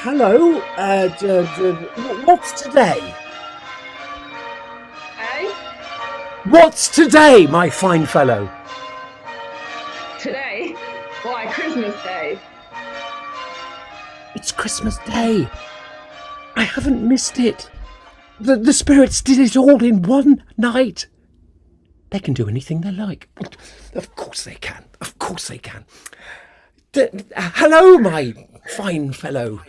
Hello. What's today? Eh? What's today, my fine fellow? Today? Why, Christmas Day. It's Christmas Day. I haven't missed it. The spirits did it all in one night. They can do anything they like. Of course they can. Of course they can. Hello, my fine fellow.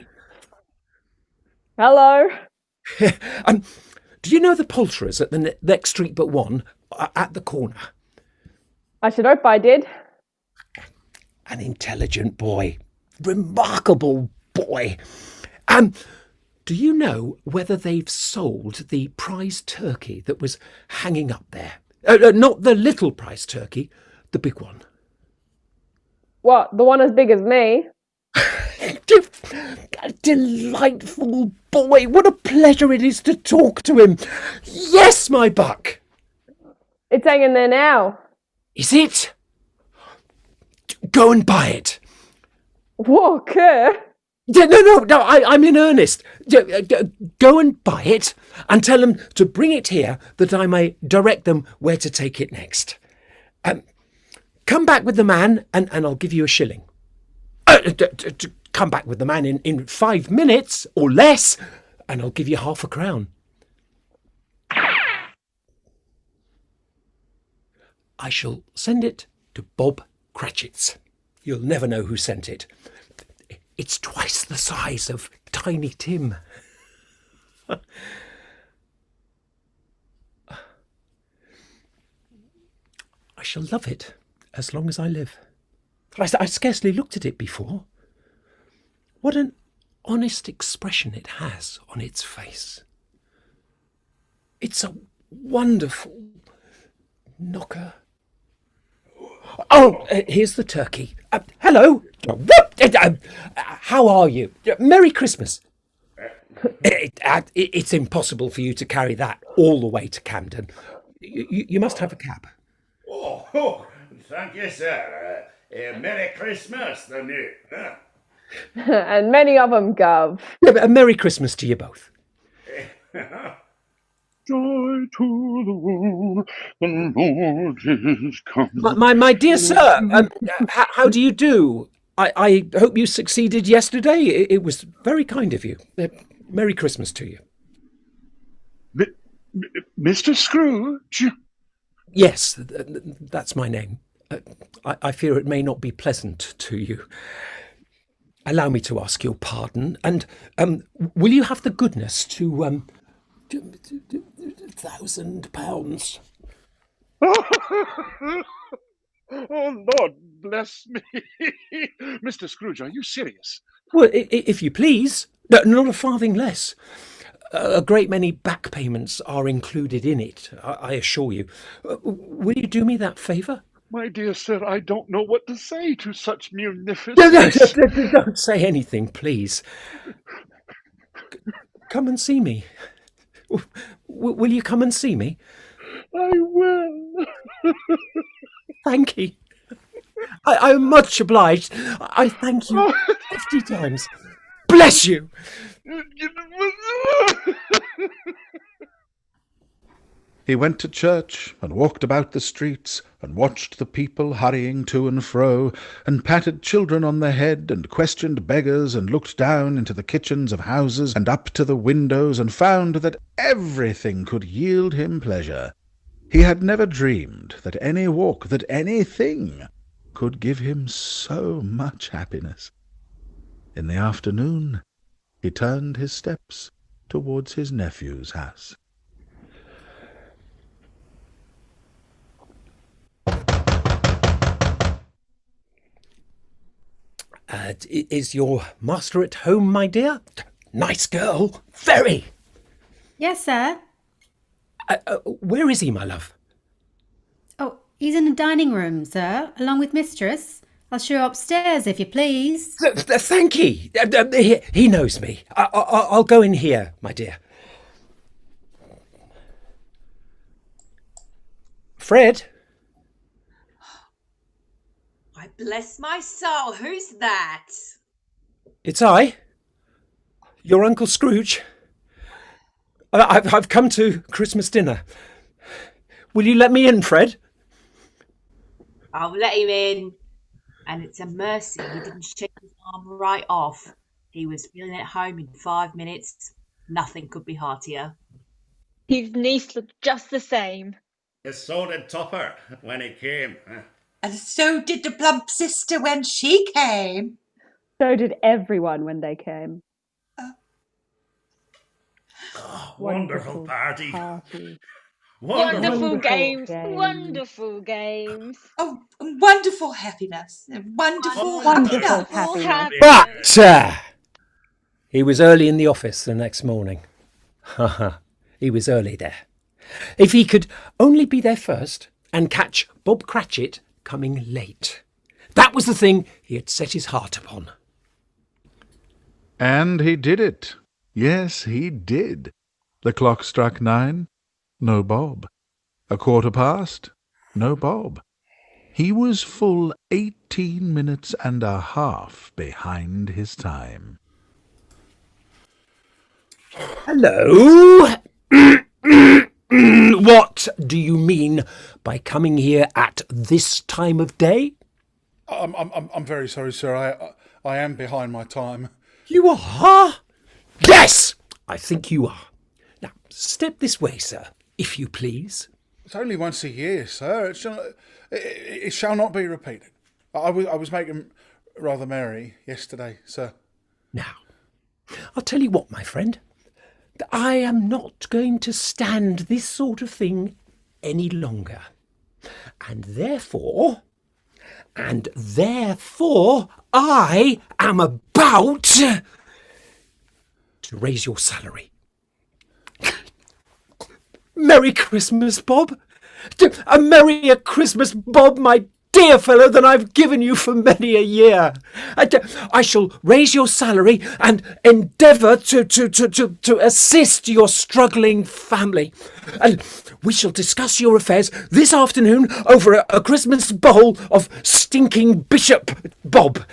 Hello. Do you know the poulterers at the next street but one, at the corner? I should hope I did. An intelligent boy. Remarkable boy. Do you know whether they've sold the prize turkey that was hanging up there? Not the little prize turkey, the big one. What, the one as big as me? Delightful boy. What a pleasure it is to talk to him. Yes, my buck. It's hanging there now. Is it? Go and buy it. What, Kerr? No, I'm in earnest. Go and buy it and tell them to bring it here that I may direct them where to take it next. Come back with the man and I'll give you a shilling. Come back with the man in 5 minutes or less, and I'll give you £0.50. I shall send it to Bob Cratchit's. You'll never know who sent it. It's twice the size of Tiny Tim. I shall love it as long as I live. I scarcely looked at it before. What an honest expression it has on its face. It's a wonderful knocker. Oh, here's the turkey. Hello. How are you? Merry Christmas. It's impossible for you to carry that all the way to Camden. You must have a cab. Oh, thank you, sir. Merry Christmas, the new. And many of them, Gov. A Merry Christmas to you both. Joy to the world, the Lord is come. My dear sir, how do you do? I hope you succeeded yesterday. It was very kind of you. Merry Christmas to you. Mr. Scrooge? Yes, that's my name. I fear it may not be pleasant to you. Allow me to ask your pardon, and will you have the goodness to £1,000? Oh, Lord bless me. Mr. Scrooge, are you serious? Well, if you please, not a farthing less. A great many back payments are included in it, I assure you. Will you do me that favour? My dear sir, I don't know what to say to such munificence. Don't say anything, please. Come and see me. Will you come and see me? I will. Thank you. I'm much obliged. I thank you 50 times. Bless you. He went to church, and walked about the streets, and watched the people hurrying to and fro, and patted children on the head, and questioned beggars, and looked down into the kitchens of houses, and up to the windows, and found that everything could yield him pleasure. He had never dreamed that any walk, that anything, could give him so much happiness. In the afternoon, he turned his steps towards his nephew's house. Is your master at home, my dear? Nice girl. Very. Yes, sir. Where is he, my love? Oh, he's in the dining room, sir, along with mistress. I'll show you upstairs, if you please. Thank ye. He knows me. I'll go in here, my dear. Fred? I bless my soul. Who's that? It's I, your Uncle Scrooge. I've come to Christmas dinner. Will you let me in, Fred? I'll let him in. And it's a mercy he didn't shake his arm right off. He was feeling at home in 5 minutes. Nothing could be heartier. His niece looked just the same. So did Topper when he came. And so did the plump sister when she came. So did everyone when they came. Wonderful party. Wonderful games. Wonderful games. Oh, wonderful happiness. Wonderful happiness. But he was early in the office the next morning. He was early there. If he could only be there first and catch Bob Cratchit coming late. That was the thing he had set his heart upon. And he did it. Yes, he did. The clock struck 9. No Bob. 1:15. No Bob. He was full 18 minutes and a half behind his time. Hello? What do you mean by coming here at this time of day? I'm very sorry, sir. I am behind my time. You are? Yes, I think you are. Now, step this way, sir, if you please. It's only once a year, sir. It shall not be repeated. I was making rather merry yesterday, sir. Now, I'll tell you what, my friend. I am not going to stand this sort of thing any longer. And therefore, I am about to raise your salary. Merry Christmas, Bob. A merrier Christmas, Bob, my dear fellow, than I've given you for many a year. I shall raise your salary and endeavour to assist your struggling family. And we shall discuss your affairs this afternoon over a Christmas bowl of stinking bishop, Bob.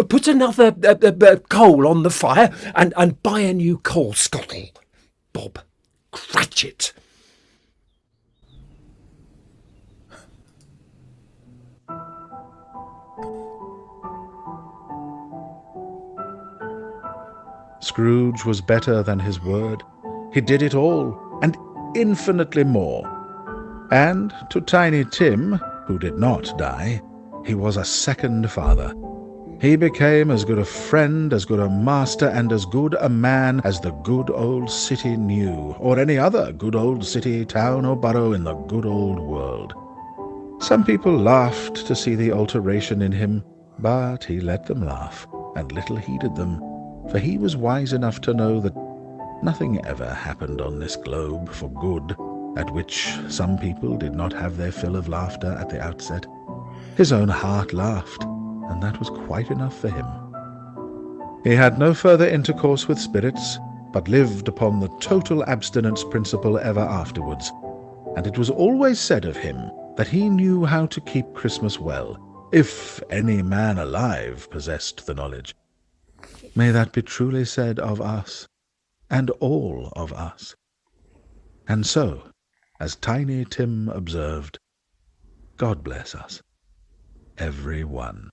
Put another coal on the fire and buy a new coal scuttle, Bob. Cratchit. Scrooge was better than his word. He did it all, and infinitely more. And to Tiny Tim, who did not die, he was a second father. He became as good a friend, as good a master, and as good a man as the good old city knew, or any other good old city, town, or borough in the good old world. Some people laughed to see the alteration in him, but he let them laugh, and little heeded them, for he was wise enough to know that nothing ever happened on this globe for good, at which some people did not have their fill of laughter at the outset. His own heart laughed, and that was quite enough for him. He had no further intercourse with spirits, but lived upon the total abstinence principle ever afterwards, and it was always said of him that he knew how to keep Christmas well, if any man alive possessed the knowledge. May that be truly said of us, and all of us. And so, as Tiny Tim observed, God bless us, every one.